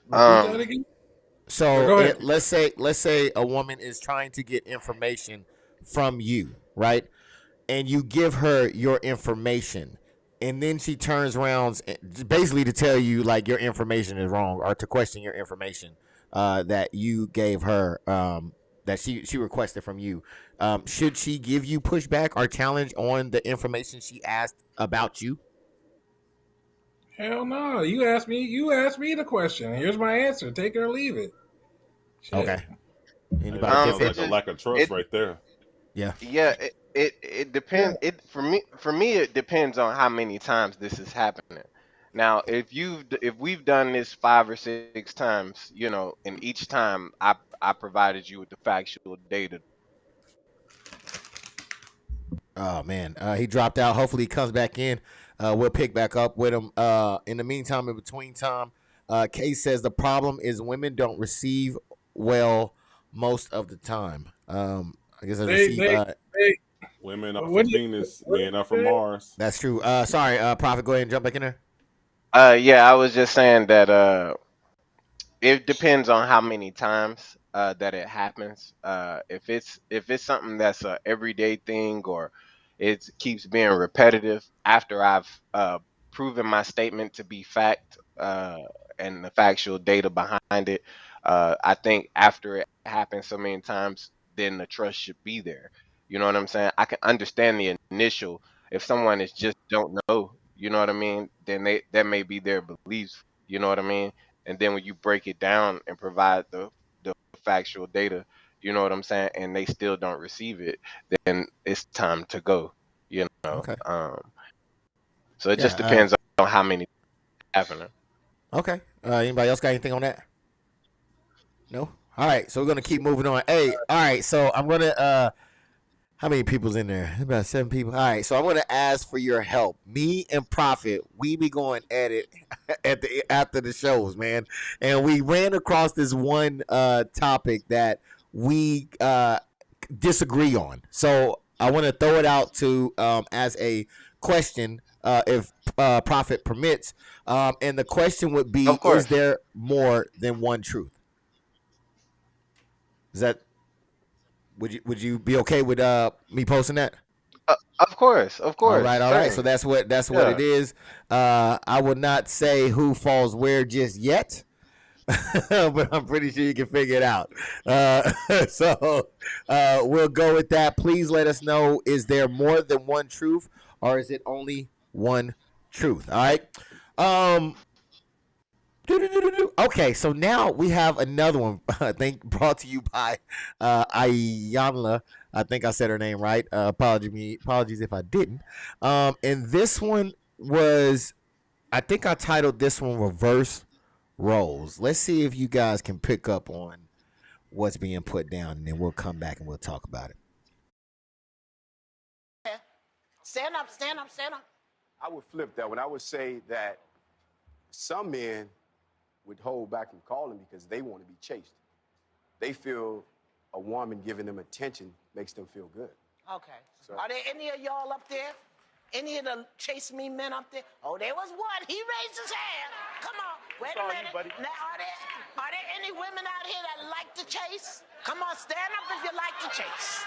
Repeat that Um. again. Or So go ahead. let's say a woman is trying to get information from you, right? And you give her your information, and then she turns around basically to tell you like your information is wrong or to question your information that you gave her, that she requested from you. Should she give you pushback or challenge on the information she asked about you? Hell no. You asked me the question. Here's my answer. Take it or leave it. Shit. Okay. Hey, Anybody that sounds It different? like a just lack of trust it right there. Yeah. Yeah, it Yeah. depends. It for me it depends on how many times this is happening. Now, if we've done this 5 or 6 times, and each time I provided you with the factual data. Oh man, he dropped out. Hopefully, he comes back in. We'll pick back up with him. In the meantime, in between time, Kay says the problem is women don't receive well most of the time. I guess I They receive. they they. Women are What from do you Venus, what men are do from you say? Mars. That's true. Sorry, Prophet. Go ahead and jump back in there. Yeah, I was just saying that it depends on how many times. that it happens. If it's something that's a everyday thing, or it keeps being repetitive after I've proven my statement to be fact, and the factual data behind it, I think after it happens so many times, then the trust should be there. You know what I'm saying? I can understand the initial. If someone is just don't know, you know what I mean, then that may be their beliefs. You know what I mean? And then when you break it down and provide the factual data, you know what I'm saying, and they still don't receive it, then it's time to go. You know, Okay. so it just Yeah. depends on how many happening. Okay. Anybody else got anything on that? No. All right. So we're gonna keep moving on. Hey. All right. So I'm gonna. How many people's in there? About 7 people. All right. So I'm gonna ask for your help. Me and Prophet, we be going at it after the shows, man. And we ran across this one topic that we disagree on. So I want to throw it out to as a question, if Prophet permits. And the question would be: Of is course. there more than one truth? Is that would you be okay with me posting that? Of course, of All course, right, all right. So certainly. that's what it Yeah. is. I will not say who falls where just yet, but I'm pretty sure you can figure it out. So we'll go with that. Please let us know: is there more than one truth, or is it only one truth? All right. Um, Okay, so now we have another one. I think brought to you by Ayanla. I think I said her name right. Apologies if I didn't. And this one was, I think I titled this one "Reverse Roles." Let's see if you guys can pick up on what's being put down, and then we'll come back and we'll talk about it. Stand up, stand up, stand up. I would flip that one. I would say that some men would hold back from calling because they want to be chased. They feel a woman giving them attention makes them feel good. Okay. So- Are there any of y'all up there? Any of the chase me men up there? Oh, there was one. He raised his hand. Come on. Wait a minute. Now, are there any women out here that like to chase? Come on, stand up if you like to chase.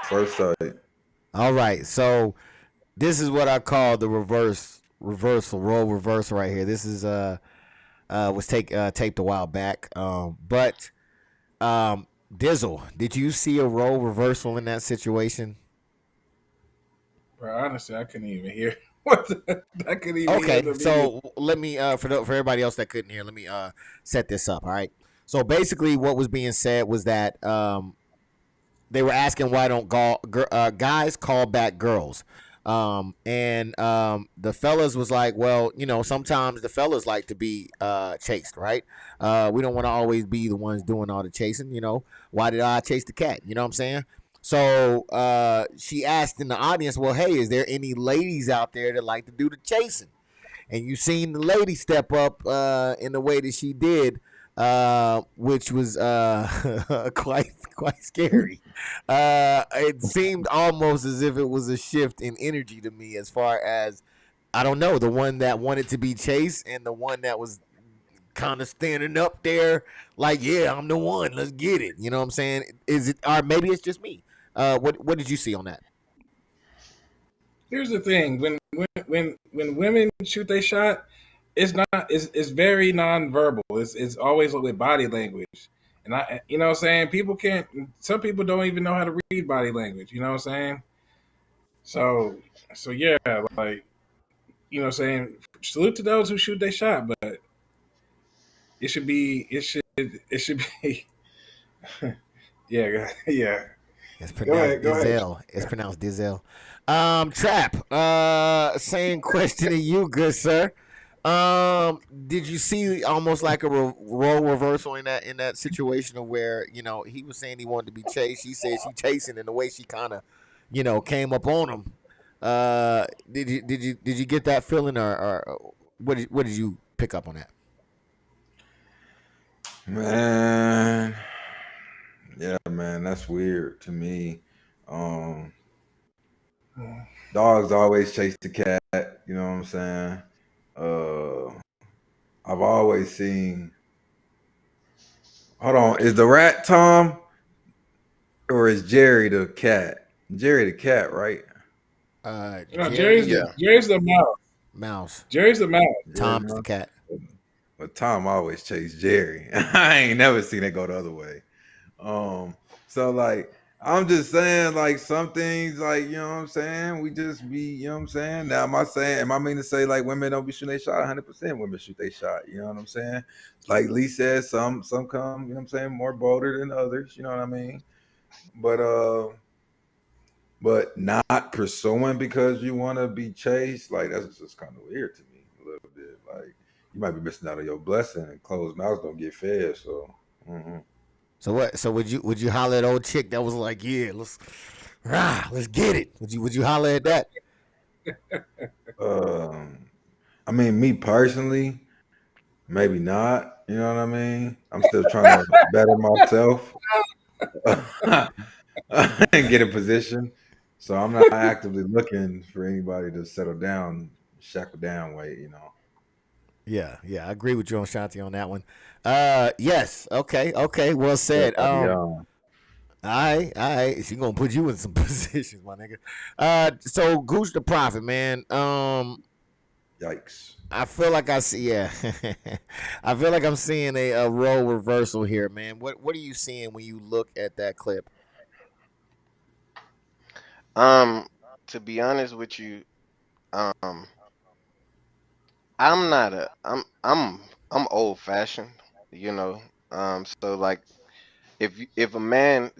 First sight. All right, so this is what I call the role reversal right here. This is was taped a while back. But Dizzle, did you see a role reversal in that situation? Bro, honestly, I couldn't even hear. I couldn't even hear Okay, the so let me for everybody else that couldn't hear, let me set this up. All right. So basically, what was being said was that they were asking why don't guys call back girls. The fellas was like, well, sometimes the fellas like to be chased, right? We don't want to always be the ones doing all the chasing. Why did I chase the cat? You know what I'm saying? So she asked in the audience, well, hey, is there any ladies out there that like to do the chasing? And you seen the lady step up in the way that she did, which was quite scary. It seemed almost as if it was a shift in energy to me, as far as, I don't know, the one that wanted to be chased and the one that was kind of standing up there like, yeah, I'm the one, let's get it. You know what I'm saying? Is it, or maybe it's just me? What did you see on that? Here's the thing: when women shoot they shot, it's very nonverbal. It's always with body language, and you know what I'm saying, some people don't even know how to read body language. You know what I'm saying? So yeah, like, you know what I'm saying. Salute to those who shoot they shot, but it should be yeah, yeah. It's Go pronounced ahead, go ahead. Dizel. It's pronounced Dizel. Trap. Same question to you, good sir. Did you see almost like a role reversal in that situation of where he was saying he wanted to be chased, she said she chasing, and the way she kind of came up on him. Did you get that feeling, or what did you pick up on that? Man, Yeah, man, that's weird to me. Um, Dogs always chase the cat. You know what I'm saying? Uh, I've always seen. Hold on, is the rat Tom or is Jerry the cat? Jerry the cat, right? No, Jerry Jerry's the mouse. Mouse. Jerry's the mouse. Jerry Tom's the Mouse? cat. But Tom always chased Jerry. I ain't never seen it go the other way. Um, so like I'm just saying, like some things, like you know what I'm saying, we just be, you know what I'm saying. Now, am I mean to say like women don't be shooting their shot? 100% women shoot their shot. You know what I'm saying? Like Lee said, some come, you know what I'm saying, more bolder than others. You know what I mean? But not pursuing because you want to be chased, like that's just kind of weird to me a little bit. Like you might be missing out on your blessing, and closed mouths don't get fed. So. So what? So would you holler at old chick that was like, yeah, let's get it? Would you holler at that? Um, I mean, me personally, maybe not. You know what I mean? I'm still trying to better myself and get a position. So I'm not actively looking for anybody to settle down, shackle down weight, you know. Yeah, I agree with you on Shanti on that one. Yes, okay, well Yes, said. I'll be on. All right. She gonna put you in some positions, my nigga. So Gooch the Prophet, man. Yikes. I feel like I see. Yeah, I feel like I'm seeing a role reversal here, man. What are you seeing when you look at that clip? Um, to be honest with you, I'm not a I'm old fashioned, you know. So like if a man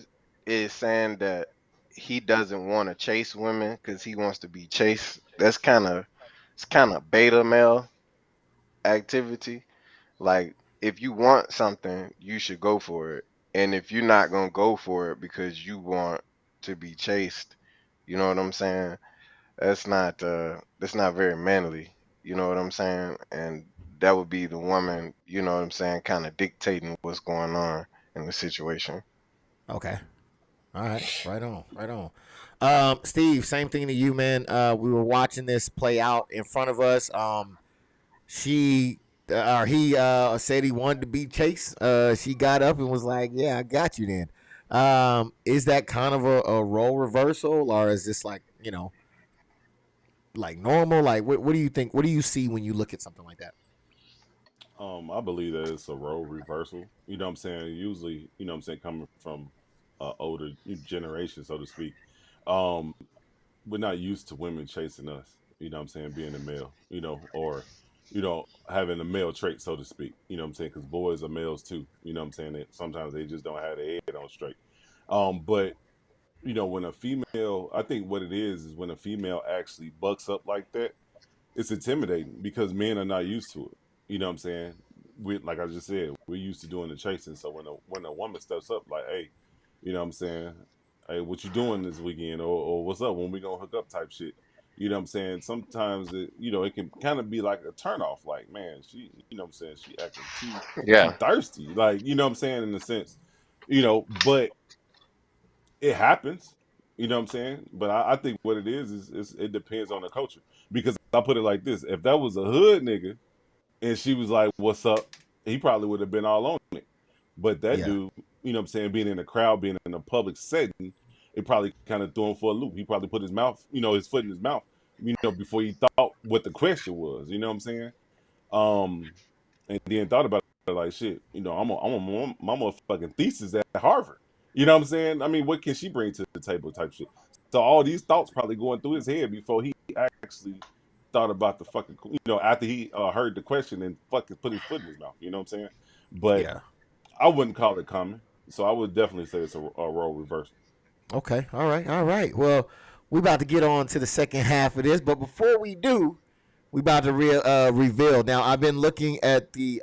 is saying that he doesn't want to chase women because he wants to be chased, it's kind of beta male activity. Like if you want something, you should go for it. And if you're not gonna go for it because you want to be chased, you know what I'm saying? That's not very manly. You know what I'm saying? And that would be the woman, you know what I'm saying, kind of dictating what's going on in the situation. Okay, all right, right on. Steve, same thing to you, man. We were watching this play out in front of us. She or he said he wanted to be chased. She got up and was like, "Yeah, I got you." Then, is that kind of a role reversal, or is this like like normal? Like, what do you think? What do you see when you look at something like that? I believe that it's a role reversal. You know what I'm saying? Usually, you know what I'm saying, coming from older generation, so to speak. Um, we're not used to women chasing us. You know what I'm saying? Being a male, or having a male trait, so to speak. You know what I'm saying? Because boys are males too. You know what I'm saying? That sometimes they just don't have their head on straight. But when a female, I think what it is when a female actually bucks up like that, it's intimidating because men are not used to it. You know what I'm saying? Like I just said, we're used to doing the chasing. So when a woman steps up, like, hey, you know what I'm saying? Hey, what you doing this weekend? Or what's up? When we gonna hook up type shit. You know what I'm saying? Sometimes it can kind of be like a turnoff. Like, man, she, you know what I'm saying? She acting too Yeah. thirsty. Like, you know what I'm saying? In a sense, but it happens. You know what I'm saying? But I think what it is it depends on the culture. Because I put it like this: if that was a hood nigga and she was like, "What's up?" he probably would have been all on it. But that Yeah, dude, you know what I'm saying, being in a crowd, being in a public setting, it probably kind of threw him for a loop. He probably put his foot in his mouth, before he thought what the question was. You know what I'm saying? Um, and then thought about it like shit. My motherfucking thesis at Harvard. You know what I'm saying? I mean, what can she bring to the table, type shit. So all these thoughts probably going through his head before he actually thought about the fucking, after he heard the question and fucking put his foot in his mouth. You know what I'm saying? But yeah. I wouldn't call it common. So I would definitely say it's a role reversal. Okay, all right. Well, we about to get on to the second half of this, but before we do, we about to reveal. Now, I've been looking at the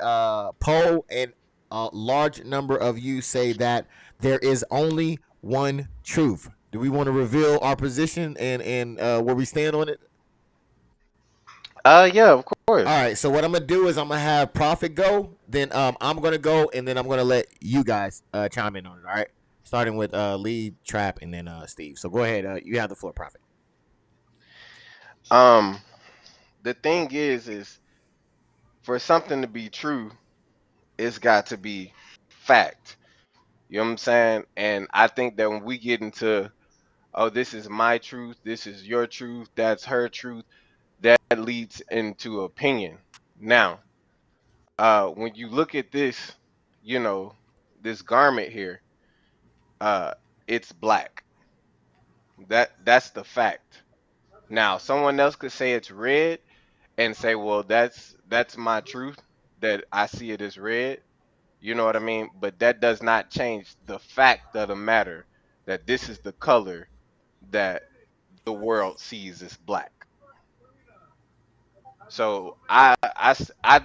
poll, and a large number of you say that there is only one truth. Do we want to reveal our position and where we stand on it? Yeah, of All course. right. So what I'm gonna do is I'm gonna have Prophet go, then I'm gonna go, and then I'm gonna let you guys chime in on it. All right. starting with Lee, Trap, and then Steve. So go ahead. You have the floor, Prophet. Um, the thing is for something to be true, it's got to be fact. You know what I'm saying? And I think that when we get into, oh, this is my truth, this is your truth, that's her truth, that leads into opinion. Now, when you look at this, you know, this garment here, uh, it's black. That's the fact. Now, someone else could say it's red and say, well, that's my truth that I see it as red. You know what I mean? But that does not change the fact of the matter that this is the color that the world sees as black. So I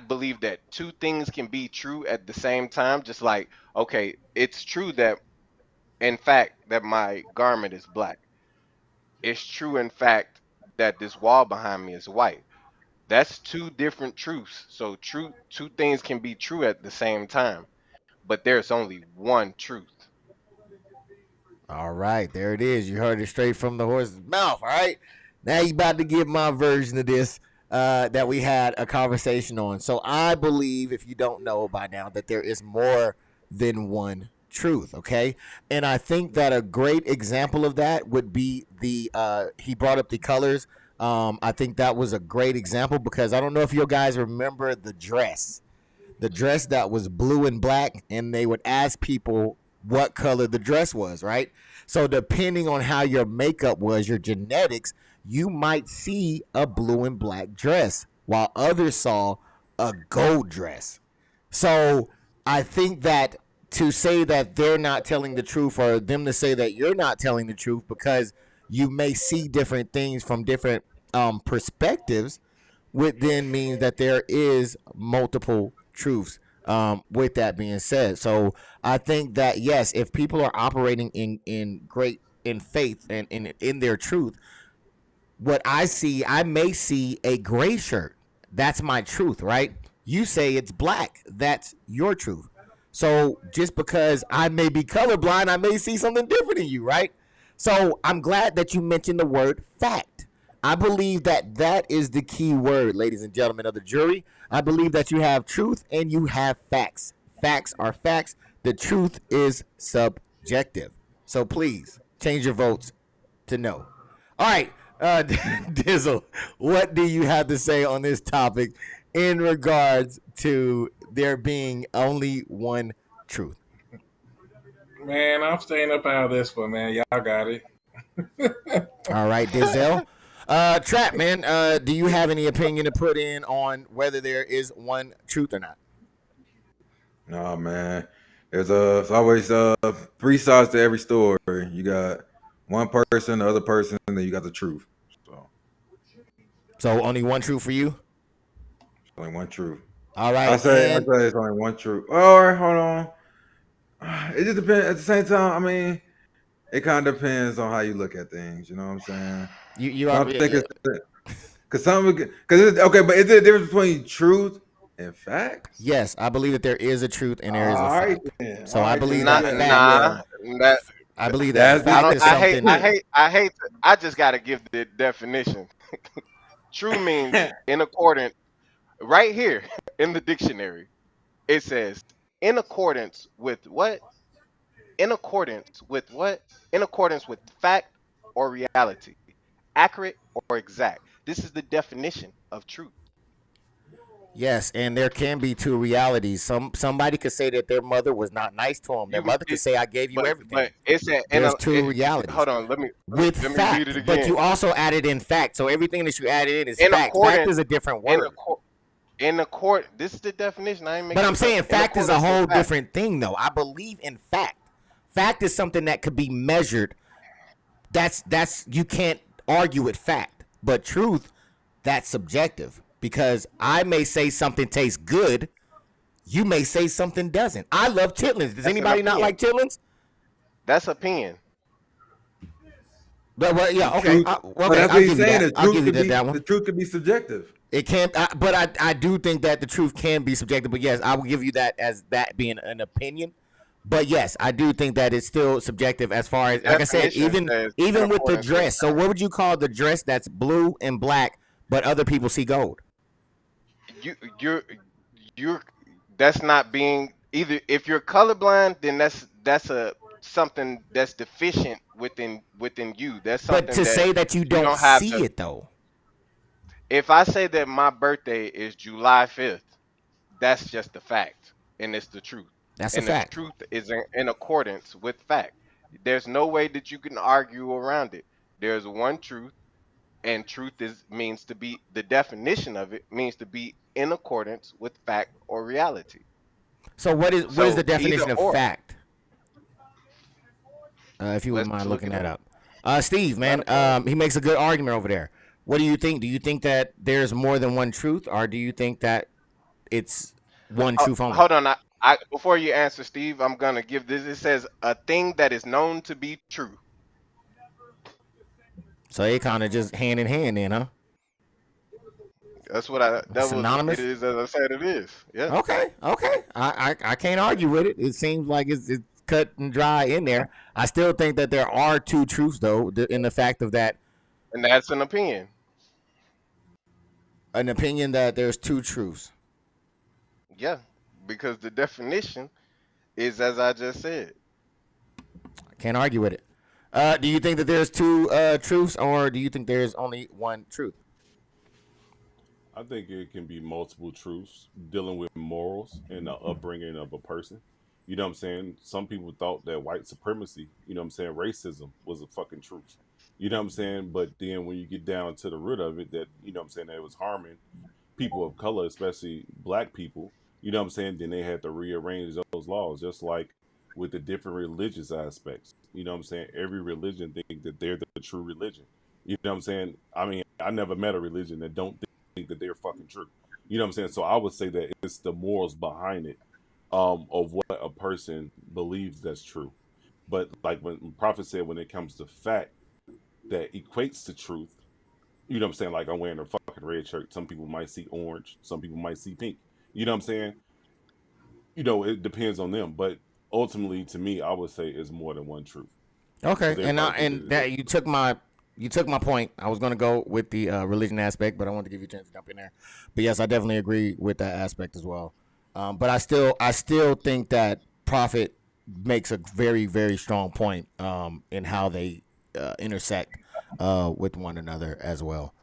believe that two things can be true at the same time. Just like, okay, it's true that in fact that my garment is black. It's true in fact that this wall behind me is white. That's two different truths. So two things can be true at the same time, but there's only one truth. All right, there it is. You heard it straight from the horse's mouth. All right, now you about to get my version of this that we had a conversation on. So I believe, if you don't know by now, that there is more than one truth. Okay, and I think that a great example of that would be the he brought up the colors. I think that was a great example because I don't know if you guys remember the dress that was blue and black, and they would ask people what color the dress was, right? So depending on how your makeup was, your genetics, you might see a blue and black dress while others saw a gold dress. So I think that to say that they're not telling the truth or them to say that you're not telling the truth because you may see different things from different perspectives which then means that there is multiple truths. With that being said, so I think that yes, if people are operating in faith and in their truth, what I may see a gray shirt. That's my truth, right? You say it's black. That's your truth. So just because I may be colorblind, I may see something different in you, right? So I'm glad that you mentioned the word fact. I believe that that is the key word, ladies and gentlemen of the jury. I believe that you have truth and you have facts. Facts are facts. The truth is subjective. So please change your votes to no. All right, Dizzle, what do you have to say on this topic in regards to there being only one truth? Man, I'm staying up out of this one, man. Y'all got it. All right, Dizzle. Trap, man, do you have any opinion to put in on whether there is one truth or not? No, man. It's always three sides to every story. You got one person, the other person, and then you got the truth. So only one truth for you? Only one truth. All right. I say it's only one truth. All right, hold on. It just depends. At the same time, I mean, it kind of depends on how you look at things. You know what I'm saying? You I are think it's because okay, but is there a difference between truth and fact? Yes, I believe that there is a truth and there is a All right, fact. then. So All I right, believe then. that Nah, that I believe That's that I fact don't. is something. I hate. I just got to give the definition. True means in accordance. Right here in the dictionary, it says in accordance with what? In accordance with what? In accordance with fact or reality, accurate or exact. This is the definition of truth. Yes, and there can be two realities. Somebody could say that their mother was not nice to them. Their You, mother could it, say, "I gave you everything." but it said There's two realities hold on. with Let me read it fact, but again. you also added in fact. So everything that you added in is In fact. Fact accordance is a different in word. accord. This is the definition. I ain't But making I'm this up. saying In fact is a accordance with whole fact. different thing, though. I believe in fact. Fact is something that could be measured. That's you can't argue with fact. But truth, that's subjective because I may say something tastes good. You may say something doesn't. I love chitlins. Does That's an anybody not opinion. like chitlins? That's opinion. But well, The yeah, okay, truth. But okay. that's I'll what he's give you saying. that. The I'll truth give you could be that one. the truth could be subjective. It can't, but I do think that the truth can be subjective. But yes, I will give you that as that being an opinion. But yes, I do think that it's still subjective as far The as, like I said, definition says in even with the accordance with dress. So what would you call the dress that's blue and black, but other people see gold? you you're that's not being either. If you're colorblind, then that's a something that's deficient within you. That's But something to that say that you you don't don't have see to. it though, If I say that my birthday is July 5th, that's just a fact, and it's the truth. that's a And the fact. truth is in accordance with fact. There's no way that you can argue around it. There's one truth, and truth is means to be, the definition of it means to be in accordance with fact or reality. So what is the So either definition of or. fact? If you wouldn't Let's mind look looking it that up. up. Steve, It's not man, a problem. he makes a good argument over there. What do you think? Do you think that there's more than one truth, or do you think that it's one truth only? Hold on. I before you answer, Steve, I'm gonna give this. It says a thing that is known to be true. So they kind of just hand in hand, then, huh? That's what I. That was. It Synonymous. is as I said. It is. Yeah. Okay, okay. I can't argue with it. It seems like it's cut and dry in there. I still think that there are two truths, though, in the fact of that, And that's an opinion. an opinion that there's two truths. Yeah. Because the definition is as I just said. I can't argue with it. Do you think that there's two truths, or do you think there's only one truth? I think it can be multiple truths dealing with morals and the upbringing of a person. You know what I'm saying? Some people thought that white supremacy, you know what I'm saying, racism was a fucking truth. You know what I'm saying? But then when you get down to the root of it, that, you know what I'm saying, that it was harming people of color, especially black people, you know what I'm saying, then they had to rearrange those laws, just like with the different religious aspects. You know what I'm saying? Every religion think that they're the true religion. You know what I'm saying? I mean, I never met a religion that don't think that they're fucking true. You know what I'm saying? So I would say that it's the morals behind it, of what a person believes that's true. But like when Prophet said, when it comes to fact that equates to truth, you know what I'm saying? Like I'm wearing a fucking red shirt. Some people might see orange. Some people might see pink. You know what I'm saying? You know, it depends on them. But ultimately, to me, I would say it's more than one truth Okay, because everybody think that and it's that different. you took my point. I was gonna go with the religion aspect, but I wanted to give you a chance to jump in there. But yes, I definitely agree with that aspect as well. But I still think that Prophet makes a very very strong point in how they intersect with one another as well.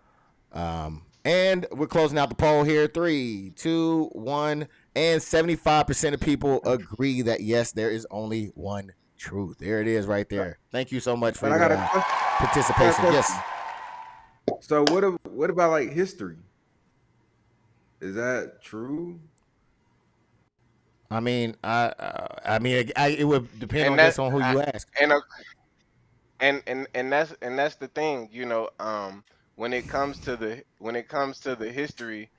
And we're closing out the poll here. 3, 2, 1, and 75% of people agree that yes, there is only one truth. There it is, right there. Thank you so much for But I your got a question. I got a participation. Yes. question. So what about like history? Is that true? It would depend, And I guess, on who you ask. and uh, that's the thing, when it comes to the history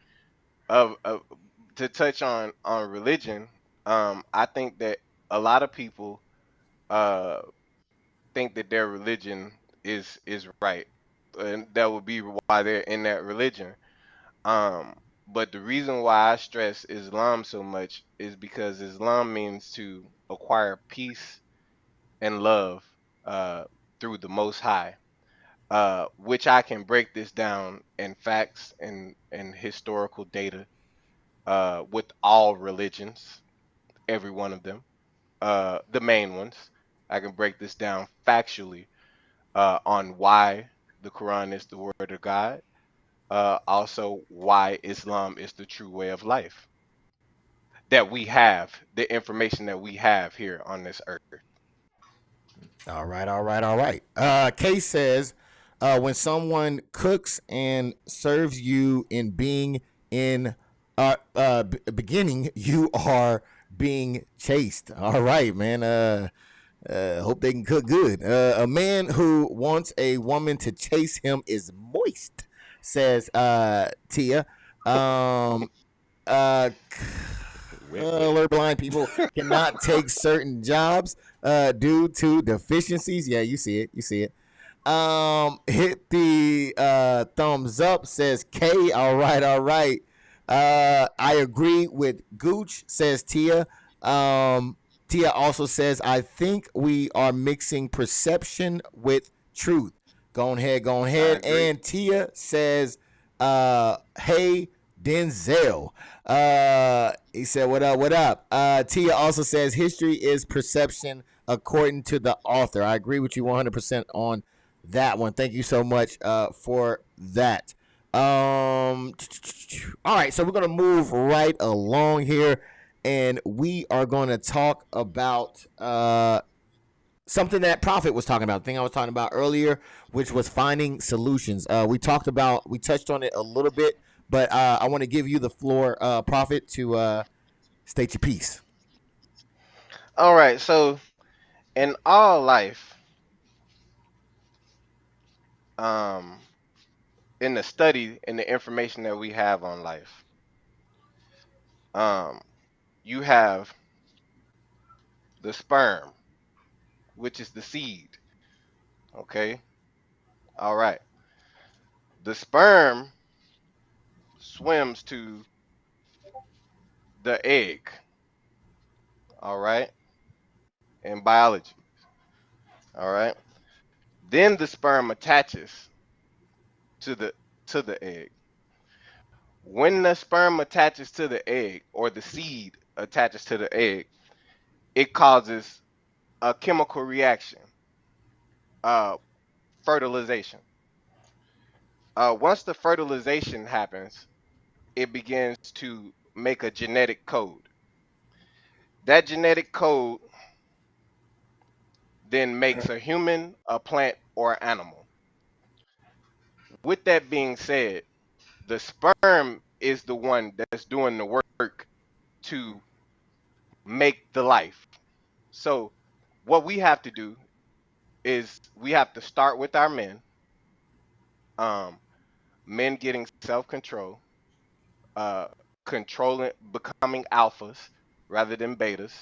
of to touch on religion, I think that a lot of people uh think that their religion is right, and that would be why they're in that religion. Um, but the reason why I stress Islam so much is because Islam means to acquire peace and love uh, through the Most High, which I can break this down in facts and historical data with all religions, every one of them, the main ones. I can break this down factually on why the Quran is the word of God, also why Islam is the true way of life that we have, the information that we have here on this earth. All right, all right, all right. Case says, when someone cooks and serves you in being in beginning, you are being chased. All right, man. Hope they can cook good. A man who wants a woman to chase him is moist, says Tia. Um, uh, Alert blind people cannot take certain jobs due to deficiencies. Yeah, you see it. You see it. Hit the thumbs up, says K. All right, all right. I agree with Gooch, says Tia. Tia also says, I think we are mixing perception with truth. Go ahead, go I ahead. agree. And Tia says, hey, Denzel. He said, what up, what up? Tia also says, history is perception according to the author. I agree with you 100% on that one. Thank you so much for that. All right, so we're going to move right along here, and we are going to talk about something that Prophet was talking about, the thing I was talking about earlier, which was finding solutions. We touched on it a little bit, but I want to give you the floor, Prophet, to state your piece. All right. So in all life, um, in the study and the information that we have on life, um, you have the sperm, which is the seed. Okay. All right. The sperm swims to the egg. All right. In biology. All right. Then the sperm attaches to the egg. When the sperm attaches to the egg or the seed attaches to the egg, it causes a chemical reaction, uh, fertilization. Once the fertilization happens, it begins to make a genetic code. That genetic code then makes a human, a plant, or animal. With that being said, the sperm is the one that's doing the work to make the life. So, what we have to do is we have to start with our men, um, men getting self control, uh, controlling, becoming alphas rather than betas,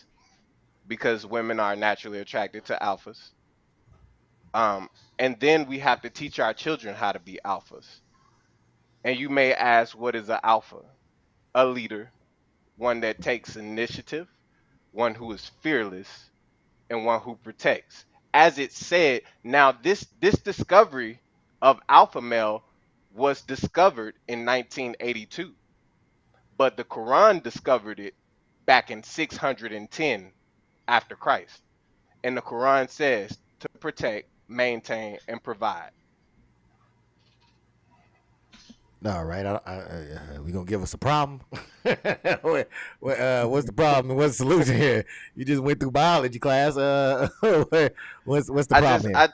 because women are naturally attracted to alphas. Um, and then we have to teach our children how to be alphas. And you may ask, what is an alpha? A leader, one that takes initiative, one who is fearless, and one who protects. As it said, now this discovery of alpha male was discovered in 1982, but the Quran discovered it back in 610 after Christ. And the Quran says to protect, maintain, and provide. All right, we gonna give us a problem? What's the problem and what's the solution here? You just went through biology class. What's the I just problem here?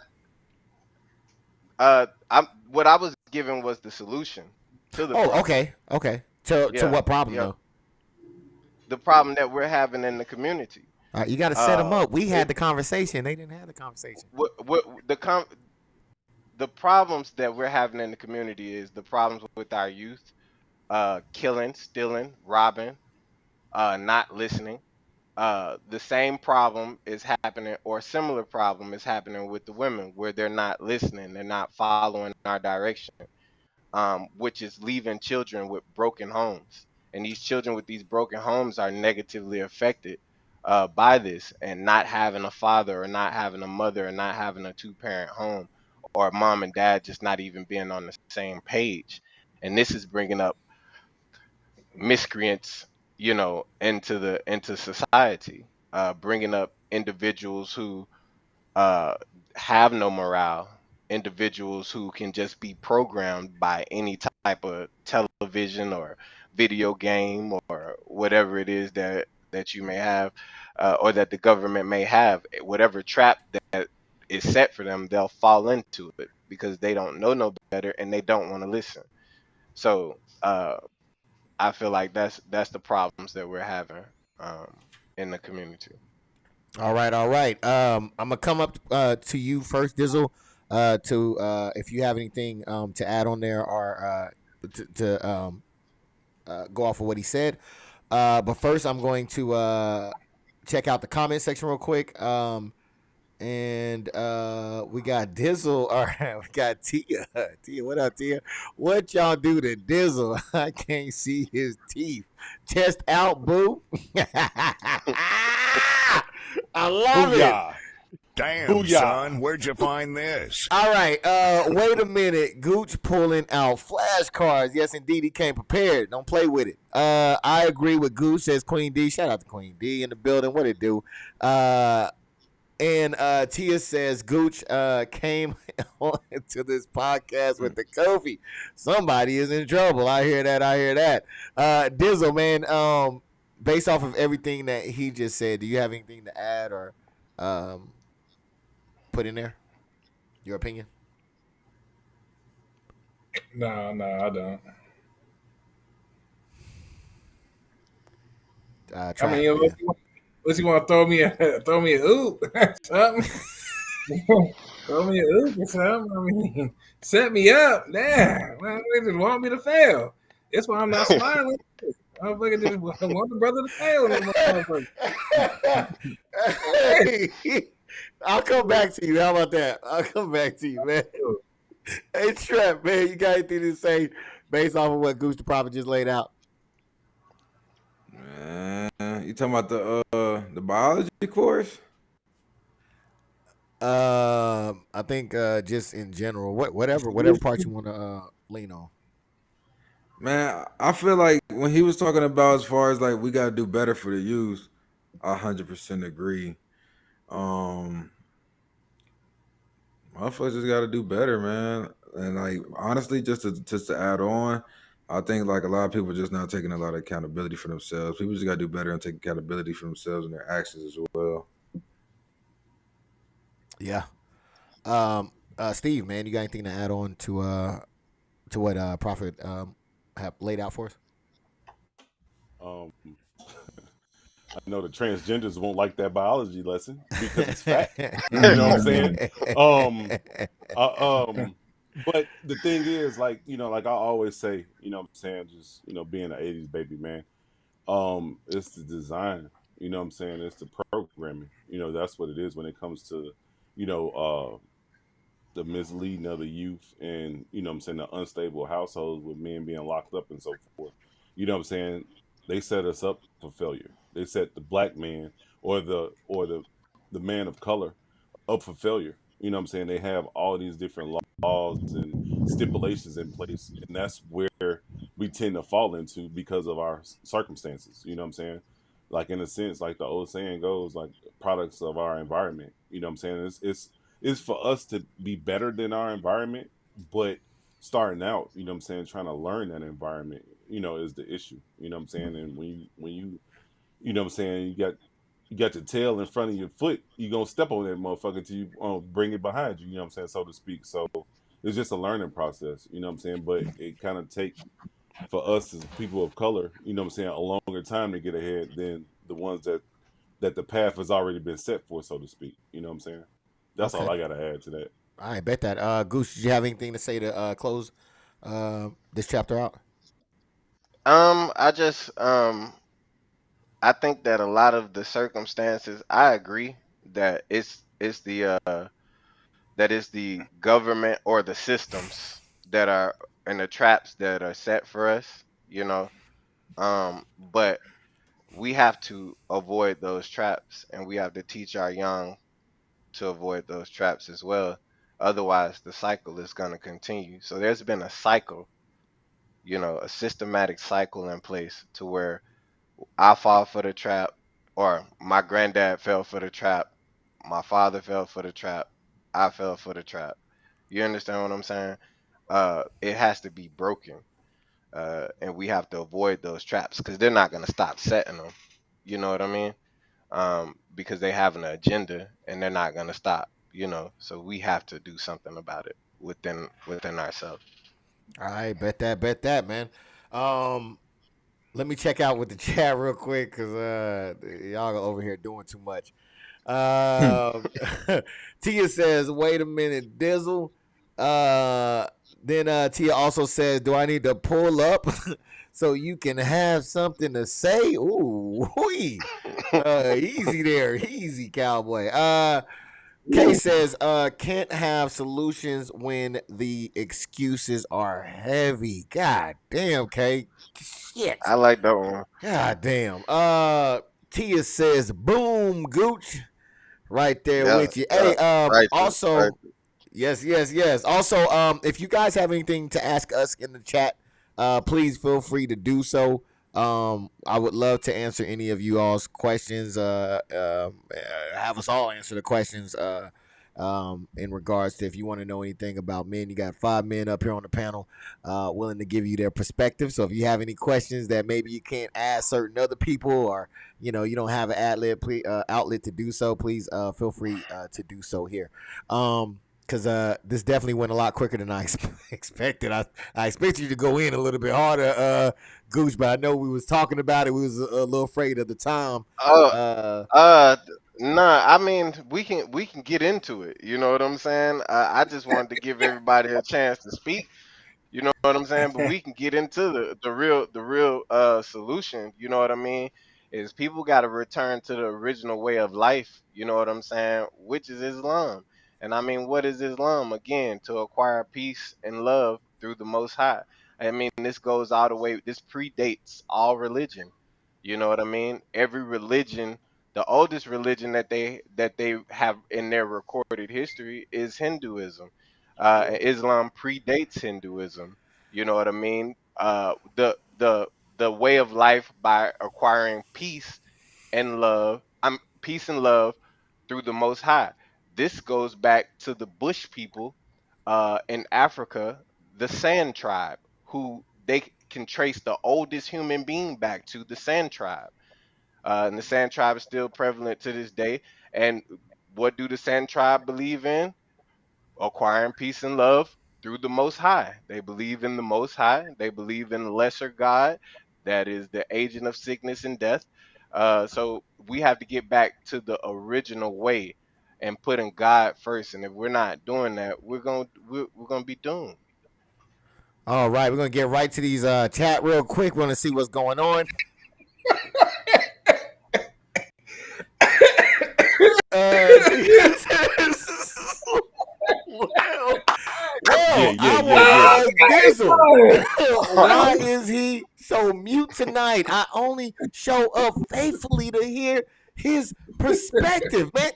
I'm what I was given was the solution to the Oh, problem. okay. To Yeah, what problem yeah. though? The problem that we're having in the community. All right, you got to set them up. We It had the conversation. They didn't have the conversation. what the problems that we're having in the community is the problems with our youth, killing, stealing, robbing, not listening. The same problem is happening, or similar problem is happening with the women, where they're not listening, they're not following our direction, which is leaving children with broken homes. And these children with these broken homes are negatively affected by this, and not having a father, or not having a mother, or not having a two-parent home, or mom and dad just not even being on the same page. And this is bringing up miscreants, into society, bringing up individuals who uh, have no morale, individuals who can just be programmed by any type of television or video game or whatever it is that you may have, or that the government may have. Whatever trap that is set for them, they'll fall into it because they don't know no better and they don't want to listen. So I feel like that's the problems that we're having in the community. All right, all right. I'm gonna come up to you first, Dizzle. To if you have anything to add on there, or to go off of what he said. But first, I'm going to check out the comment section real quick. And we got Dizzle. All right, we got Tia. Tia, what up, Tia? What y'all do to Dizzle? I can't see his teeth. Chest out, boo. I love it. Booyah. Damn, Booyah. son, where'd you find this? All right, wait a minute. Gooch pulling out flashcards. Yes, indeed, he came prepared. Don't play with it. I agree with Gooch, says Queen D. Shout out to Queen D in the building. What it do? And Tia says Gooch came on to this podcast with the Kofi. Somebody is in trouble. I hear that. Dizzle, man, based off of everything that he just said, do you have anything to add or put in there? Your opinion? No, I don't. Try what's he want to throw me a oop? Something? Throw me a oop or something? I mean, set me up. Damn. Man, they just want me to fail. That's why I'm not smiling. I'm fucking just want the brother to fail. Hey, I'll come back to you. How about that? I'll come back to you, man. Hey, Trap, man, you got anything to say based off of what Goose the Prophet just laid out? Man, you talking about the biology course? I think just in general, whatever part you want to lean on. Man, I feel like when he was talking about as far as like we got to do better for the youth, I 100% agree. Motherfuckers just got to do better, man. And like honestly, just to add on, I think like a lot of people just not taking a lot of accountability for themselves. People just got to do better and take accountability for themselves and their actions as well. Yeah. Steve, man, you got anything to add on to what Prophet have laid out for us? I know the transgenders won't like that biology lesson because it's fact. You know what I'm saying? But the thing is, like, you know, like I always say, you know what I'm saying, just, you know, being an 80s baby, man, it's the design, you know what I'm saying? It's the programming, you know, that's what it is when it comes to, you know, the misleading of the youth and, you know what I'm saying, the unstable households with men being locked up and so forth. You know what I'm saying? They set us up for failure. They set the black man or the man of color up for failure. You know what I'm saying? They have all these different laws and stipulations in place, and that's where we tend to fall into because of our circumstances. You know what I'm saying? Like in a sense, like the old saying goes, like products of our environment. You know what I'm saying? It's for us to be better than our environment, but starting out, you know what I'm saying, trying to learn that environment, you know, is the issue. You know what I'm saying? And when you know what I'm saying, you got your tail in front of your foot, you gonna step on that motherfucker till you bring it behind you, you know what I'm saying, so to speak. So it's just a learning process, you know what I'm saying? But it kind of take for us as people of color, you know what I'm saying, a longer time to get ahead than the ones that the path has already been set for, so to speak. You know what I'm saying? That's all I gotta add to that. I bet that. Goose, did you have anything to say to close this chapter out? I think that a lot of the circumstances, I agree that it's the government or the systems that are and the traps that are set for us, you know. But we have to avoid those traps, and we have to teach our young to avoid those traps as well. Otherwise, the cycle is going to continue. So there's been a cycle, you know, a systematic cycle in place to where I fall for the trap, or my granddad fell for the trap, my father fell for the trap, I fell for the trap. You understand what I'm saying? It has to be broken, and we have to avoid those traps because they're not going to stop setting them. You know what I mean? Because they have an agenda and they're not going to stop. You know, so we have to do something about it within ourselves. All right, bet that, man. Let me check out with the chat real quick because y'all are over here doing too much. Tia says, "Wait a minute, Dizzle." Then Tia also says, "Do I need to pull up so you can have something to say?" Ooh, easy there, easy cowboy. Kay says, can't have solutions when the excuses are heavy. God damn, Kay. Shit. I like that one. God damn. Tia says, boom, Gooch. Right there Yeah, with you. yeah. Hey, Righteous, also, righteous. yes. Also, if you guys have anything to ask us in the chat, please feel free to do so. I would love to answer any of you all's questions. Have us all answer the questions. In regards to if you want to know anything about men, you got 5 men up here on the panel, willing to give you their perspective. So if you have any questions that maybe you can't ask certain other people, or you don't have an outlet to do so, please feel free to do so here. Because this definitely went a lot quicker than I expected. I expected you to go in a little bit harder, Gooch, but I know we was talking about it. We was a little afraid at the time. Uh, Uh, uh, nah. I mean, we can get into it. You know what I'm saying? I just wanted to give everybody a chance to speak. You know what I'm saying? But we can get into the real solution. You know what I mean? Is people got to return to the original way of life. You know what I'm saying? Which is Islam. And I mean, what is Islam? Again, to acquire peace and love through the Most High. I mean, this goes all the way. This predates all religion. You know what I mean? Every religion, the oldest religion that they have in their recorded history is Hinduism. Islam predates Hinduism. You know what I mean? The way of life by acquiring peace and love through the Most High. This goes back to the Bush people in Africa, the Sand tribe, who they can trace the oldest human being back to the Sand tribe. And the Sand tribe is still prevalent to this day. And what do the Sand tribe believe in? Acquiring peace and love through the Most High. They believe in the Most High. They believe in the lesser God that is the agent of sickness and death. So we have to get back to the original way and putting God first. And if we're not doing that, we're gonna be doomed. all right, we're gonna get right to these chat real quick. We're gonna see what's going on. Well, I want to ask Dizzle, why is he so mute tonight? I only show up faithfully to hear his perspective, man.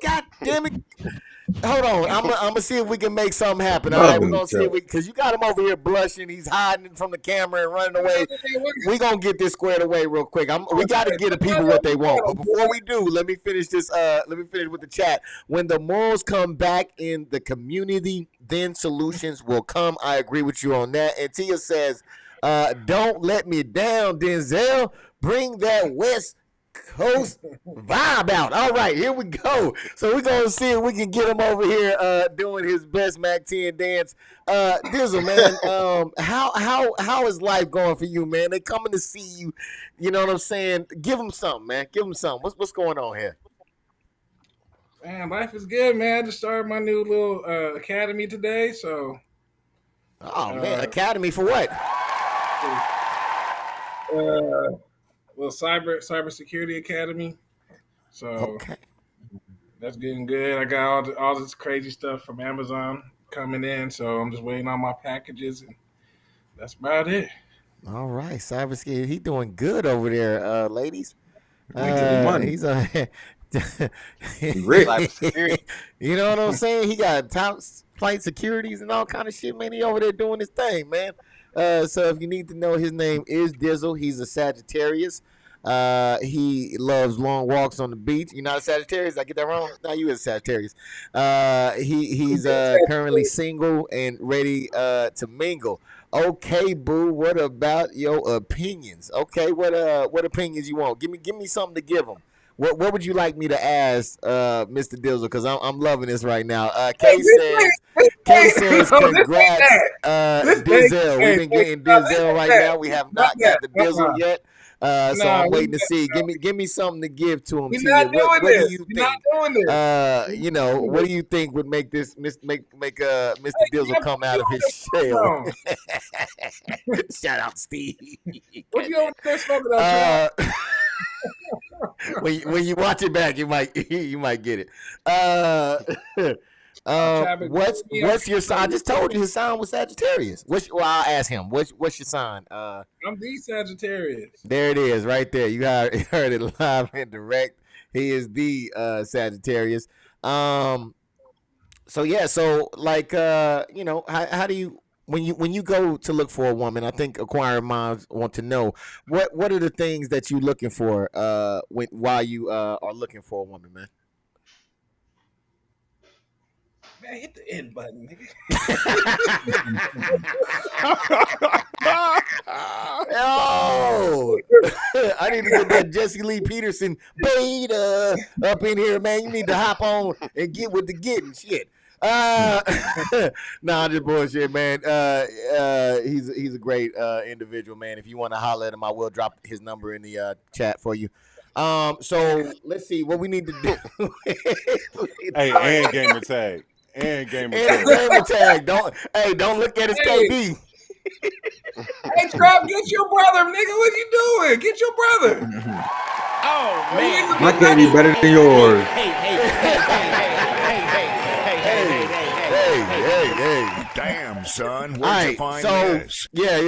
God damn it. Hold on, I'm gonna see if we can make something happen. All right, we're Loving the gonna see if chat. we, because you got him over here blushing, he's hiding from the camera and running away. We gonna get this squared away real quick. We got to get the people what they want. But before we do, let me finish this. Let me finish with the chat. When the morals come back in the community, then solutions will come. I agree with you on that. And Tia says, "Don't let me down, Denzel. Bring that West Coast vibe out." All right, here we go. So we're gonna see if we can get him over here doing his best Mac 10 dance. Dizzle, man, how is life going for you, man? They coming to see you. You know what I'm saying? Give them something, man. Give them something. What's going on here? Man, life is good, man. I just started my new little academy today, so. Oh man, academy for what? Well, cybersecurity academy. So okay, that's getting good. I got all this crazy stuff from Amazon coming in, so I'm just waiting on my packages, and that's about it. all right, cybersecurity. He doing good over there, ladies. Making money. He's a Rich. Cybersecurity. You know what I'm saying? He got top flight securities and all kind of shit, man. He over there doing his thing, man. So if you need to know, his name is Dizzle. He's a Sagittarius. He loves long walks on the beach. You're not a Sagittarius? Did I get that wrong? No, you is a Sagittarius. He's currently single and ready to mingle. Okay, boo. What about your opinions? Okay, what opinions you want? Give me something to give them. What would you like me to ask, Mr. Dizzle? Because I'm loving this right now. Kay says, congrats, Dizzle. We've been getting Dizzle right now. We have not got the Dizzle yet. So I'm waiting to see. Give me something to give to him, We're Tia. not doing What do this. you We're think? not doing this. What do you think would make this make Mr. Dizzle come out of his shell? Shout out, Steve. What you over there smoking on, when you watch it back, you might get it. Traffic. What's your sign? I just told you his sign was Sagittarius. Well, I'll ask him. What's your sign? I'm the Sagittarius. There it is, right there. You heard it live and direct. He is the Sagittarius. So yeah, so like how do you when you go to look for a woman, I think acquiring minds want to know what are the things that you looking for while you are looking for a woman, man. Man, hit the end button, nigga. Oh, I need to get that Jesse Lee Peterson beta up in here, man. You need to hop on and get with the getting shit. Nah, just bullshit, man. He's a great individual, man. If you want to holler at him, I will drop his number in the chat for you. So let's see what we need to do. Hey, and gamer tag. And gamer tag. Gamer tag. Don't look at his KD. Hey, Trap, get your brother, nigga. What you doing? Get your brother. Oh man, My KD better than yours. Hey. Damn, son. All Where'd you right, find so this? yeah.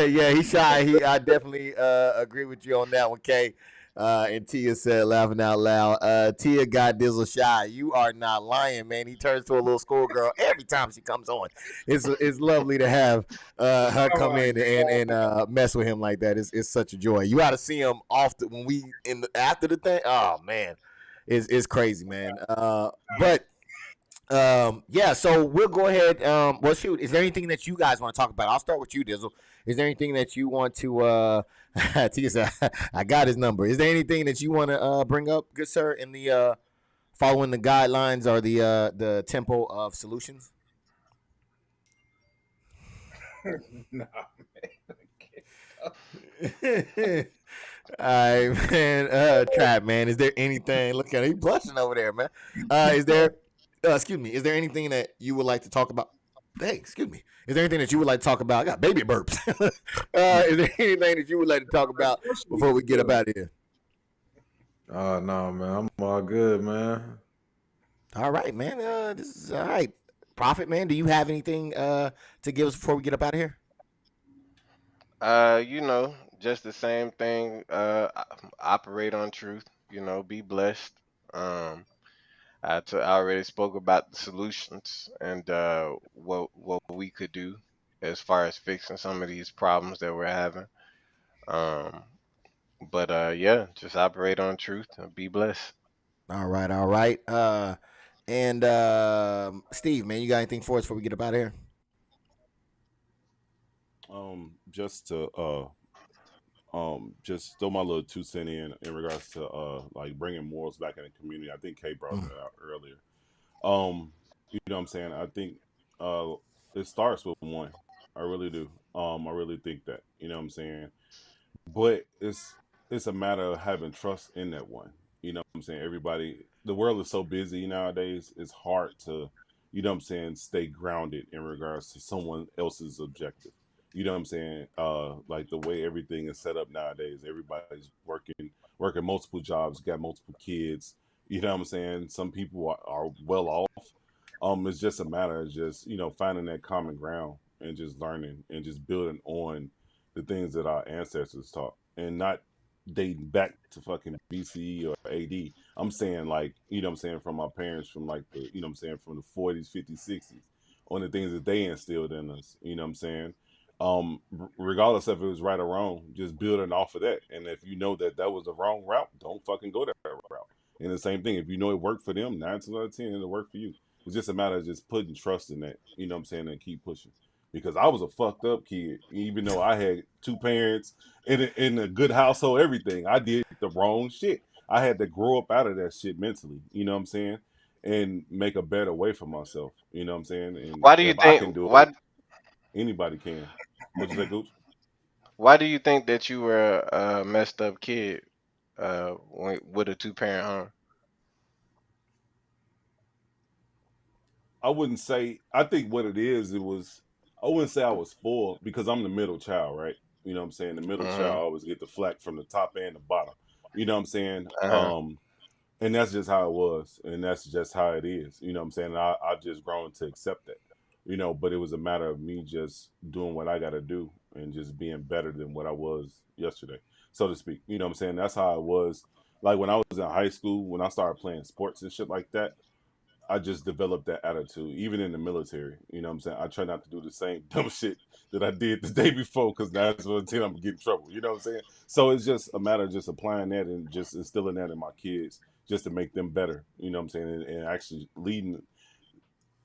Yeah, he's shy. I definitely agree with you on that one, Kay. And Tia said, laughing out loud, Tia got Dizzle shy. You are not lying, man. He turns to a little schoolgirl every time she comes on. It's lovely to have her come in and mess with him like that. It's such a joy. You got to see him when we after the thing. Oh man, it's crazy, man. But yeah, so we'll go ahead. Well, shoot, is there anything that you guys want to talk about? I'll start with you, Dizzle. Is there anything that you want to Tia said, I got his number. Is there anything that you want to bring up, good sir, in the following the guidelines or the tempo of solutions? Nah, man. All right, man. Trap, man. Is there anything? Look at him, he blushing over there, man. Is there? Excuse me. Is there anything that you would like to talk about? Hey, excuse me. Is there anything that you would like to talk about? I got baby burps. Is there anything that you would like to talk about before we get up out of here? Oh no, man. I'm all good, man. All right, man. This is all right. Prophet, man. Do you have anything to give us before we get up out of here? Just the same thing. Operate on truth. Be blessed. I already spoke about the solutions and what we could do as far as fixing some of these problems that we're having. Um, but yeah, just operate on truth and be blessed. All right. And Steve, man, you got anything for us before we get up out of here? Just to just throw my little 2 cents in regards to like bringing morals back in the community. I think Kay brought that out earlier. You know what I'm saying? I think it starts with one. I really do. I really think that. You know what I'm saying? But it's a matter of having trust in that one. You know what I'm saying? The world is so busy nowadays. It's hard to, you know what I'm saying, stay grounded in regards to someone else's objective. You know what I'm saying? Like the way everything is set up nowadays, everybody's working multiple jobs, got multiple kids. You know what I'm saying? Some people are well off. It's just a matter of just, finding that common ground and just learning and just building on the things that our ancestors taught and not dating back to fucking BCE or AD. I'm saying like, you know what I'm saying, from my parents from like you know what I'm saying, from the 40s, 50s, 60s on the things that they instilled in us. You know what I'm saying? Regardless if it was right or wrong, just building off of that. And if you know that was the wrong route, don't fucking go that route. And the same thing, if you know it worked for them, 9 times out of 10, it'll work for you. It's just a matter of just putting trust in that, you know what I'm saying, and keep pushing. Because I was a fucked up kid, even though I had 2 parents in a good household, everything. I did the wrong shit. I had to grow up out of that shit mentally, you know what I'm saying, and make a better way for myself, you know what I'm saying. And Why do you if I can think do why it, anybody can. What you say, Gooch? why do you think that you were a messed up kid with a two-parent home? I wouldn't say. I think what it is, I wouldn't say I was spoiled because I'm the middle child, right? You know what I'm saying? The middle child Mm-hmm. always get the flack from the top and the bottom. You know what I'm saying? Uh-huh. And that's just how it was, and that's just how it is. You know what I'm saying? I've just grown to accept that. But it was a matter of me just doing what I got to do and just being better than what I was yesterday, so to speak. You know what I'm saying? That's how it was. Like when I was in high school, when I started playing sports and shit like that, I just developed that attitude, even in the military. You know what I'm saying? I try not to do the same dumb shit that I did the day before because that's what I'm gonna get in trouble. You know what I'm saying? So it's just a matter of just applying that and just instilling that in my kids just to make them better. You know what I'm saying? And actually leading,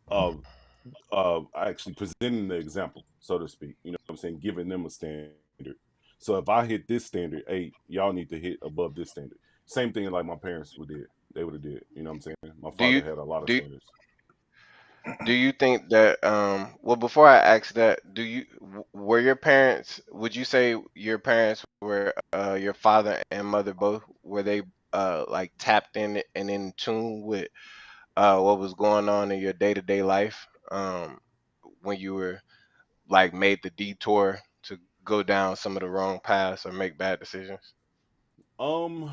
uh, actually presenting the example, so to speak. You know what I'm saying? Giving them a standard. So if I hit this standard, hey, y'all need to hit above this standard. Same thing like my parents would did. They would have did. You know what I'm saying? My Do father you had a lot of do standards. do you think that well, before I ask that, were your parents, would you say your parents were your father and mother both, were they like tapped in and in tune with what was going on in your day-to-day life when you were like made the detour to go down some of the wrong paths or make bad decisions? Um,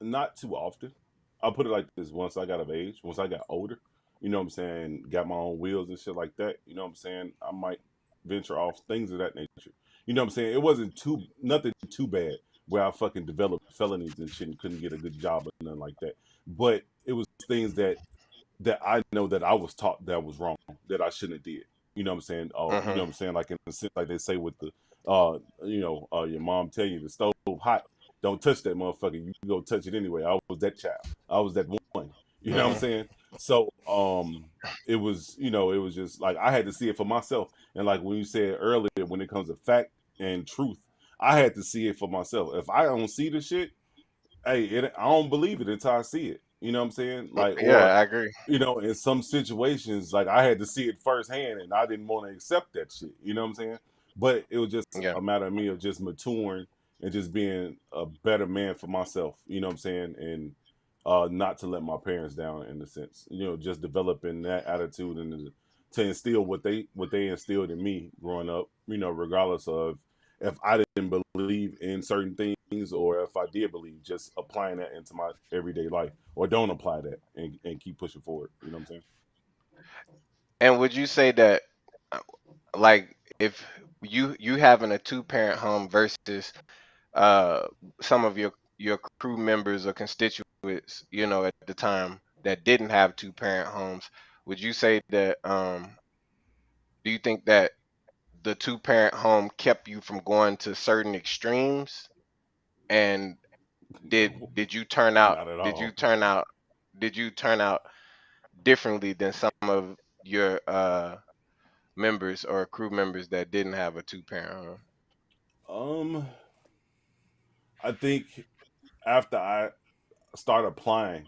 Not too often. I'll put it like this: once I got of age, once I got older, you know what I'm saying, got my own wheels and shit like that, you know what I'm saying, I might venture off things of that nature. You know what I'm saying? It wasn't nothing too bad where I fucking developed felonies and shit and couldn't get a good job or nothing like that. But it was things that I know that I was taught that was wrong, that I shouldn't have did. You know what I'm saying? Oh, you know Mm-hmm. what I'm saying? Like in the sense, like they say with the, your mom tell you the stove hot, don't touch that motherfucker. You go touch it anyway. I was that child. I was that one. You know what I'm Mm-hmm. saying? So, it was, it was just like I had to see it for myself. And like when you said earlier, when it comes to fact and truth, I had to see it for myself. If I don't see the shit, hey, I don't believe it until I see it. You know what I'm saying? Like, Yeah, or I agree. in some situations, like I had to see it firsthand, and I didn't want to accept that shit. You know what I'm saying? But it was just Yeah. a matter of me of just maturing and just being a better man for myself. You know what I'm saying? And not to let my parents down in a sense. Just developing that attitude and to instill what they instilled in me growing up. Regardless of if I didn't believe in certain things or if I did believe, just applying that into my everyday life or don't apply that and keep pushing forward. You know what I'm saying? And would you say that uh, like if you having a two-parent home versus uh some of your crew members or constituents, at the time that didn't have two-parent homes, would you say that do you think that the two-parent home kept you from going to certain extremes? And did you turn out Not at did you all. turn out did you turn out differently than some of your members or crew members that didn't have a two-parent home? Um, I think after I started applying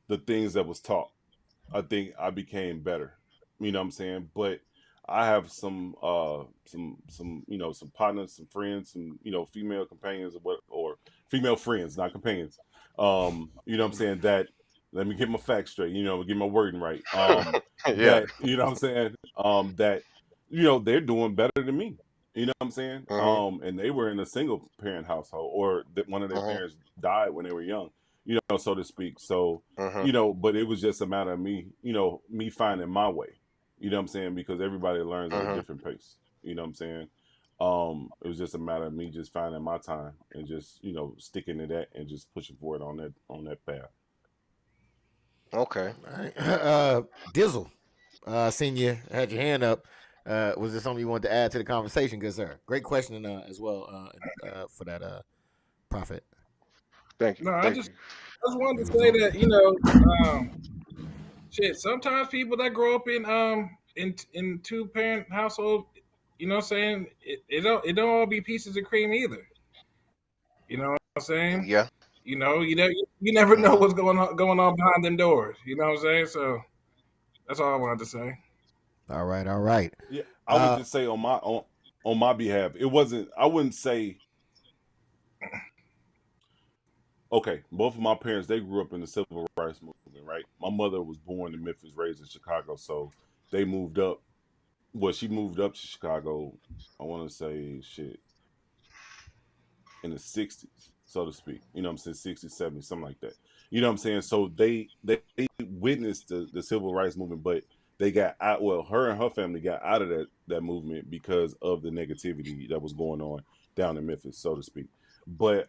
the things that was taught, I think I became better. You know what I'm saying? But I have some partners, some friends, some female companions or female friends, not companions. You know what I'm saying? That let me get my facts straight, get my wording right. Yeah. That you know what I'm saying? That they're doing better than me. You know what I'm saying? Mhm. And they were in a single parent household or that one of their Mhm. parents died when they were young, so to speak. So Mhm. but it was just a matter of me, me finding my way. You know what I'm saying? Because everybody learns at a Mhm. different pace. You know what I'm saying? It was just a matter of me just finding my time and just, sticking to that and just pushing forward on that path. Okay. All right. Dizzle, seen you had your hand up. Was there something you wanted to add to the conversation, good sir? Great question as well for that prophet. Thank you. No, I Thank just you. I just wanted He to was say on. that shit. Sometimes people that grow up in two parent household, what I'm saying, it don't all be pieces of cream either. You know what I'm saying? Yeah. You never know Mhm. what's going on behind them doors. You know what I'm saying? So that's all I wanted to say. All right, all right. Yeah, I would Uh, just say on my behalf, it wasn't. I wouldn't say okay. Both of my parents they grew up in the civil rights movement, right? My mother was born in Memphis, raised in Chicago, so they moved up. Well, she moved up to Chicago. I want to say shit in the '60s. so to speak. You know what I'm saying? 60, 70, something like that. You know what I'm saying? So they witnessed the civil rights movement, but they got out. Well, her and her family got out of that movement because of the negativity that was going on down in Memphis, so to speak. But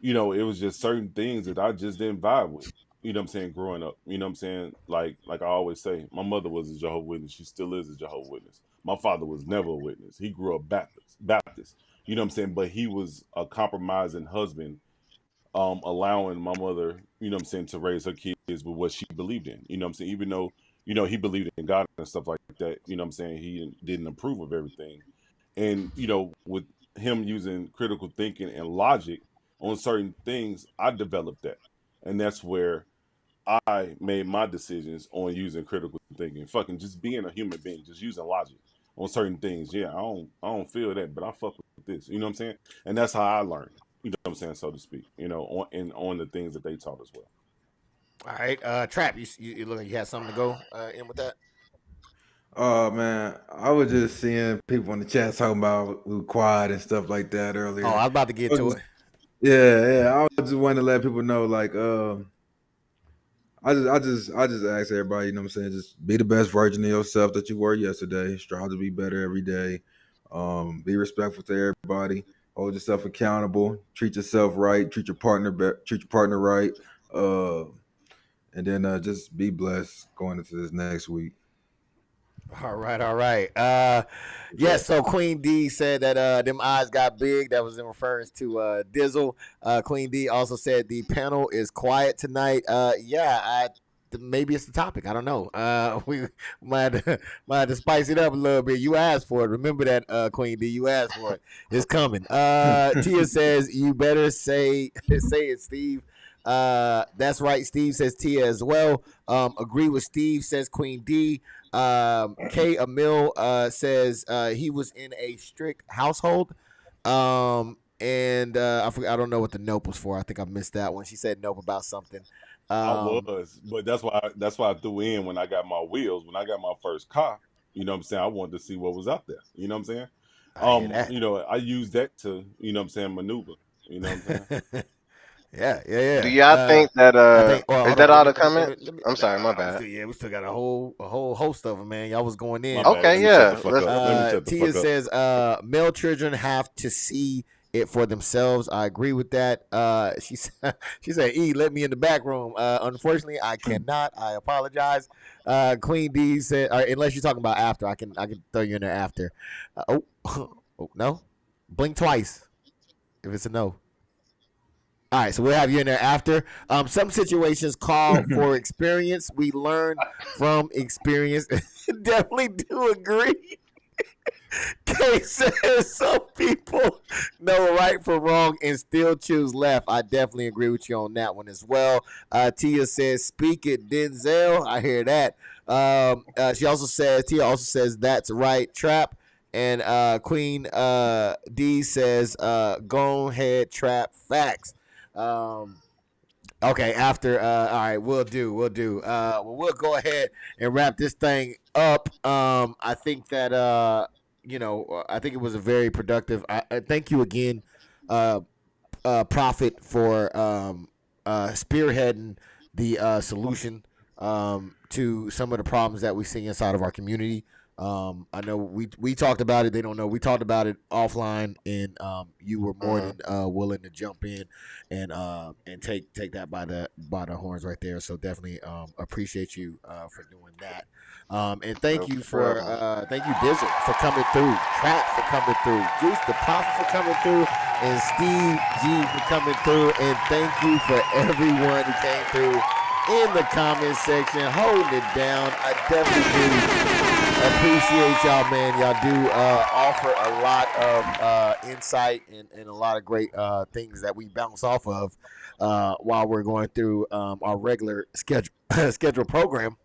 you know, it was just certain things that I just didn't vibe with. You know what I'm saying? Growing up, you know what I'm saying? Like I always say, my mother was a Jehovah's Witness. She still is a Jehovah's Witness. My father was never a witness. He grew up Baptist. You know what I'm saying? But he was a compromising husband, allowing my mother, you know what I'm saying, to raise her kids with what she believed in. You know what I'm saying? Even though, you know, he believed in God and stuff like that, you know what I'm saying, he didn't approve of everything. And, you know, with him using critical thinking and logic on certain things, I developed that. And that's where I made my decisions on using critical thinking. Fucking just being a human being, just using logic on certain things. Yeah, I don't feel that, but I fuck with this. You know what I'm saying? And that's how I learned. You know what I'm saying, so to speak. You know, on the things that they taught as well. All right, Trap, you look like you had something to go in with that. Oh man, I was just seeing people in the chat talking about we were quiet and stuff like that earlier. Oh, I was about to get to it. Yeah. I just wanted to let people know, like, I just ask everybody, you know what I'm saying, just be the best version of yourself that you were yesterday. Strive to be better every day. Be respectful to everybody. Hold yourself accountable. Treat yourself right. Treat your partner right. And then just be blessed going into this next week. All right. Yes, so Queen D said that them eyes got big. That was in reference to Dizzle. Queen D also said the panel is quiet tonight. Maybe it's the topic. I don't know. We might have to spice it up a little bit. You asked for it. Remember that, Queen D. You asked for it. It's coming. Tia says you better say it, Steve. That's right. Steve says Tia as well. Agree with Steve, says Queen D. K. Emil says he was in a strict household. And I forgot, I don't know what the nope was for. I think I missed that one. She said nope about something. I was, but that's why I threw in when I got my wheels, when I got my first car. You know what I'm saying? I wanted to see what was out there. You know what I'm saying? I hear that. You know, I used that to, you know what I'm saying, maneuver. You know what I'm saying? Yeah. Do y'all think that I think. Well, is hold that on. all the comments? Let me, I'm sorry, my we bad. still got a whole host of them, man. Y'all was going in. My bad. Let Okay, me shut the yeah. fuck up. Let me shut the Tia fuck up. says male children have to see it for themselves. I agree with that. She said, E, let me in the back room. Unfortunately, I cannot. I apologize. Queen D said, unless you're talking about after, I can throw you in there after. Oh, no. Blink twice if it's a no. All right, so we'll have you in there after. Some situations call for experience. We learn from experience. Definitely do agree. Kay says some people know right from wrong and still choose left. I definitely agree with you on that one as well. Tia says, speak it, Denzel. I hear that. Tia also says, that's right, Trap. And Queen D says, go ahead, Trap, facts. Okay, after all right, we'll do. We'll go ahead and wrap this thing up. I think that I think it was a very productive. I thank you again, Prophet, for spearheading the solution to some of the problems that we see inside of our community. I know we talked about it. They don't know. We talked about it offline, and you were more than willing to jump in and take that by the horns right there. So definitely appreciate you for doing that. And thank you thank you Dizzle for coming through, Trap for coming through, Juice the Prophet for coming through, and Steve G for coming through, and thank you for everyone who came through in the comment section, holding it down. I definitely do appreciate y'all, man. Y'all do offer a lot of insight and a lot of great things that we bounce off of while we're going through our regular schedule program.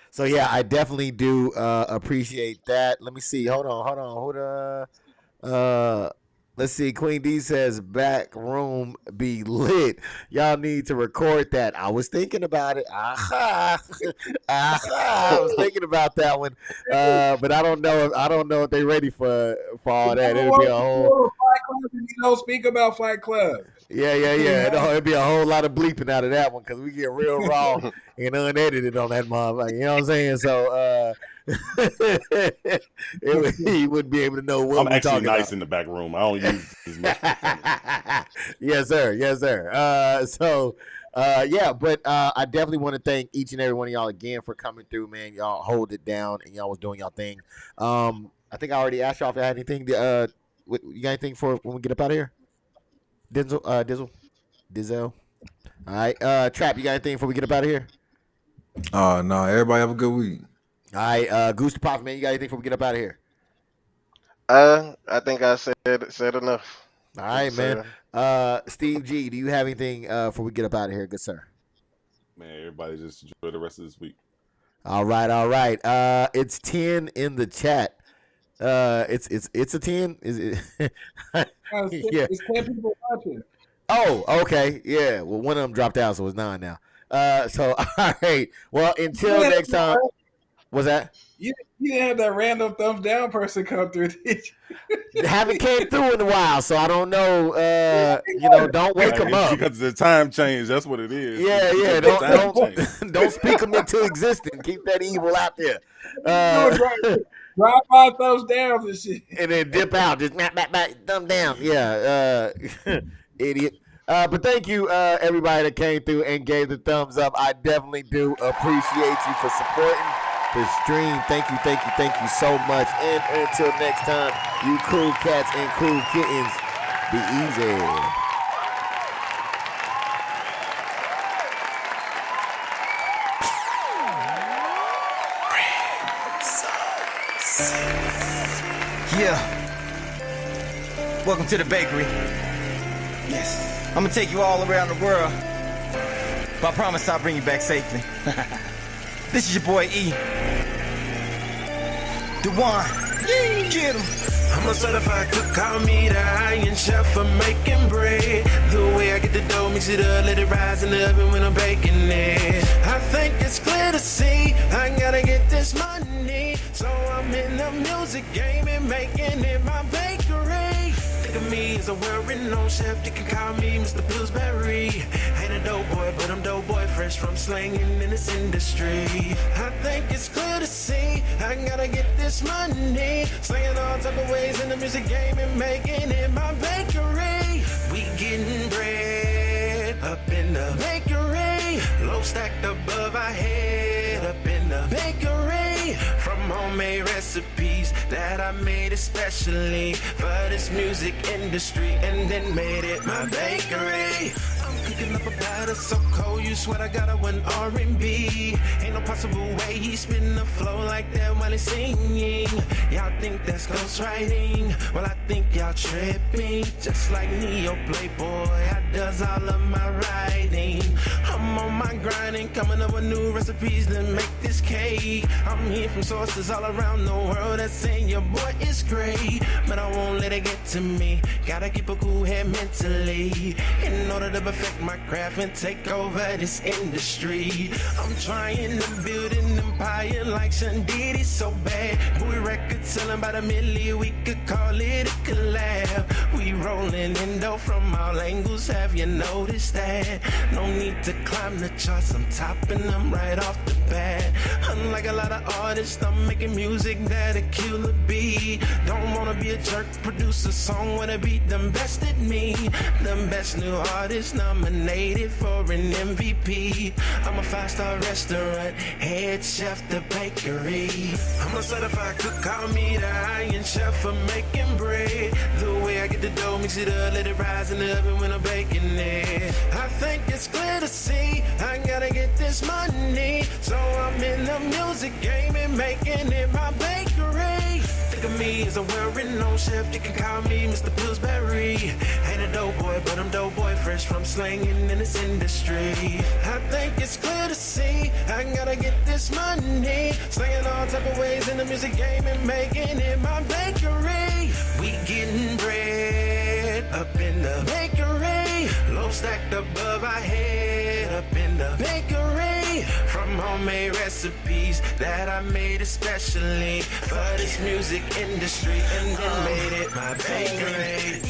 So yeah, I definitely do appreciate that. Let me see. Hold on. Let's see. Queen D says back room be lit. Y'all need to record that. I was thinking about it. I was thinking about that one. But I don't know if they're ready for all that. It'll be a whole you don't speak about Fight Club. Yeah. It'd be a whole lot of bleeping out of that one because we get real raw and unedited on that motherfucker. You know what I'm saying? So he wouldn't be able to know what I'm we're actually talking nice about. in the back room. I don't use as much. Yes, sir. But I definitely want to thank each and every one of y'all again for coming through, man. Y'all hold it down and y'all was doing y'all thing. I think I already asked y'all if you had anything. You got anything for when we get up out of here? Dizzle. All right. Trap, you got anything before we get up out of here? No, everybody have a good week. All right. Goose the Pop, man, you got anything before we get up out of here? I think I said enough. All right, man. Steve G, do you have anything before we get up out of here, good sir? Man, everybody just enjoy the rest of this week. All right. It's 10 in the chat. It's a 10. Is it? It's 10 people watching. Oh, okay. Yeah. Well, one of them dropped out, so it's 9 now. So all right. Well, until next time. What's that? You didn't have that random thumbs down person come through, did you? Haven't came through in a while, so I don't know. Don't wake them up because the time change. That's what it is. Yeah. Don't speak them into existence. Keep that evil out there. Drop by thumbs down and shit, and then dip out. Just thumb down. Yeah, idiot. But thank you, everybody that came through and gave the thumbs up. I definitely do appreciate you for supporting the stream. Thank you so much. And until next time, you cool cats and cool kittens, be easy. Yeah. Welcome to the bakery. Yes. I'm gonna take you all around the world, but I promise I'll bring you back safely. This is your boy E. Dwan. Get him. I'm a certified cook, call me the iron chef for making bread. The way I get the dough, mix it up, let it rise in the oven when I'm baking it. I think it's clear to see, I gotta get this money. So I'm in the music game and making it my bakery. Think of me as a well-renowned chef, you can call me Mr. Pillsbury. Ain't a dope boy, but I'm dope boy, fresh from slanging in this industry. I think it's clear to see, I gotta get this money. Slanging all type of ways in the music game and making it my bakery. We getting bread up in the bakery. Low stacked above our head up in the bakery. From homemade recipes that I made especially for this music industry and then made it my bakery. I'm cooking up a batter so cold you sweat I got a one R&B. Ain't no possible way he's spinning the flow like that while he's singing. Y'all think that's ghostwriting? Well, I think y'all tripping. Just like Neo Playboy, I does all of my writing. I'm on my grinding, coming up with new recipes to make this cake. I'm here from sources all around the world that saying your boy is great, but I won't let it get to me. Gotta keep a cool head mentally in order to perfect my craft and take over this industry. I'm trying to build an empire like Sean Diddy so bad. Boy records selling by the milli, we could call it a collab. We rolling in dough from all angles, have you noticed that? No need to climb the charts, I'm topping them right off the bat. Unlike a lot of artists, I'm making music that'll kill a beat. Don't wanna be a jerk, produce a song with a beat, them best at me. The best new artist nominated for an MVP. I'm a 5-star restaurant, head chef, the bakery. I'm a certified cook, call me the iron chef for making bread. The way I get the dough, mix it up, let it rise in the oven when I'm baking it. I think it's clear to see, I gotta get this money. So I'm in the music game and making it my bakery. Think of me as a well-renowned chef, you can call me Mr. Pillsbury. Ain't a dope boy, but I'm dope boy, fresh from slanging in this industry. I think it's clear to see, I gotta get this money. Slanging all type of ways in the music game and making it my bakery. We getting bread up in the bakery. Low stacked above our head up in the bakery. From homemade recipes that I made especially for this music industry and then made it my bakery.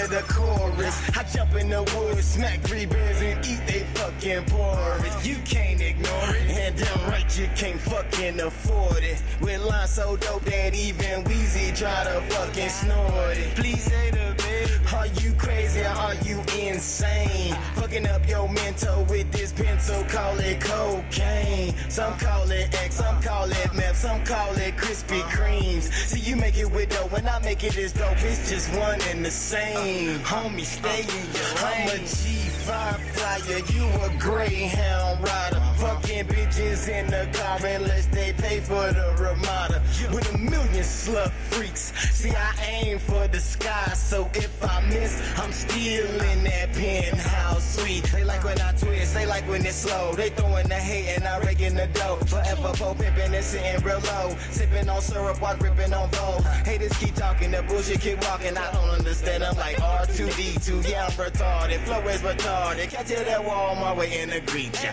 to the chorus. I jump in the woods, smack 3 bears and eat they fucking porridge. You can't ignore it, and damn right you can't fucking afford it. With lines so dope that even Weezy try to fucking snort it. Please say the big. Are you crazy or are you insane? Fucking up your mental with this pencil, call it cocaine. Some call it X, some call it meth, some call it Krispy Kremes. See, you make it with dope, when I make it as dope, it's just one and the same. Homie, stay in your lane. I'm a G5 flyer, you a Greyhound rider. Fucking bitches in the car unless they pay for the Ramada. With a million slut freaks. See, I aim for the sky, so if I miss, I'm still in that penthouse suite. They like when I twist, they like when it's slow. They throwing the hate and I raking the dough. Forever po pimpin' and sitting real low. Sipping on syrup while gripping on Vogue. Haters keep talking, the bullshit keep walking. I don't understand, I'm like R2D2. Yeah, I'm retarded, flow is retarded. Catch it at Walmart waiting to greet ya.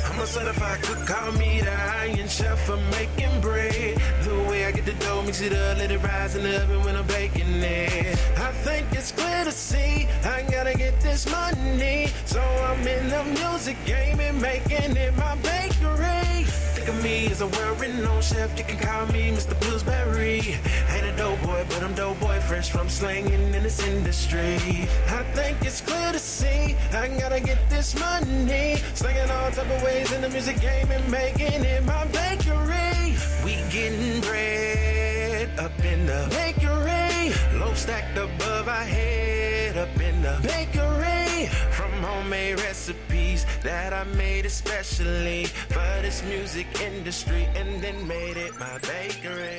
I'm a certified cook, call me the Iron Chef for making bread. The way I get the dough, mix it up, let it rise in the oven when I'm baking it. I think it's clear to see, I gotta get this money. So I'm in the music game and making it my bakery. Think of me as a well-renowned chef, you can call me Mr. Pillsbury. Ain't a dope boy, but I'm dope boy, fresh from slanging in this industry. I think it's clear to see, I gotta get this money. Slinging all type of ways in the music game and making it my bakery. We getting bread up in the bakery. Low stacked above our head up in the bakery. From homemade recipes that I made especially for this music industry and then made it my bakery.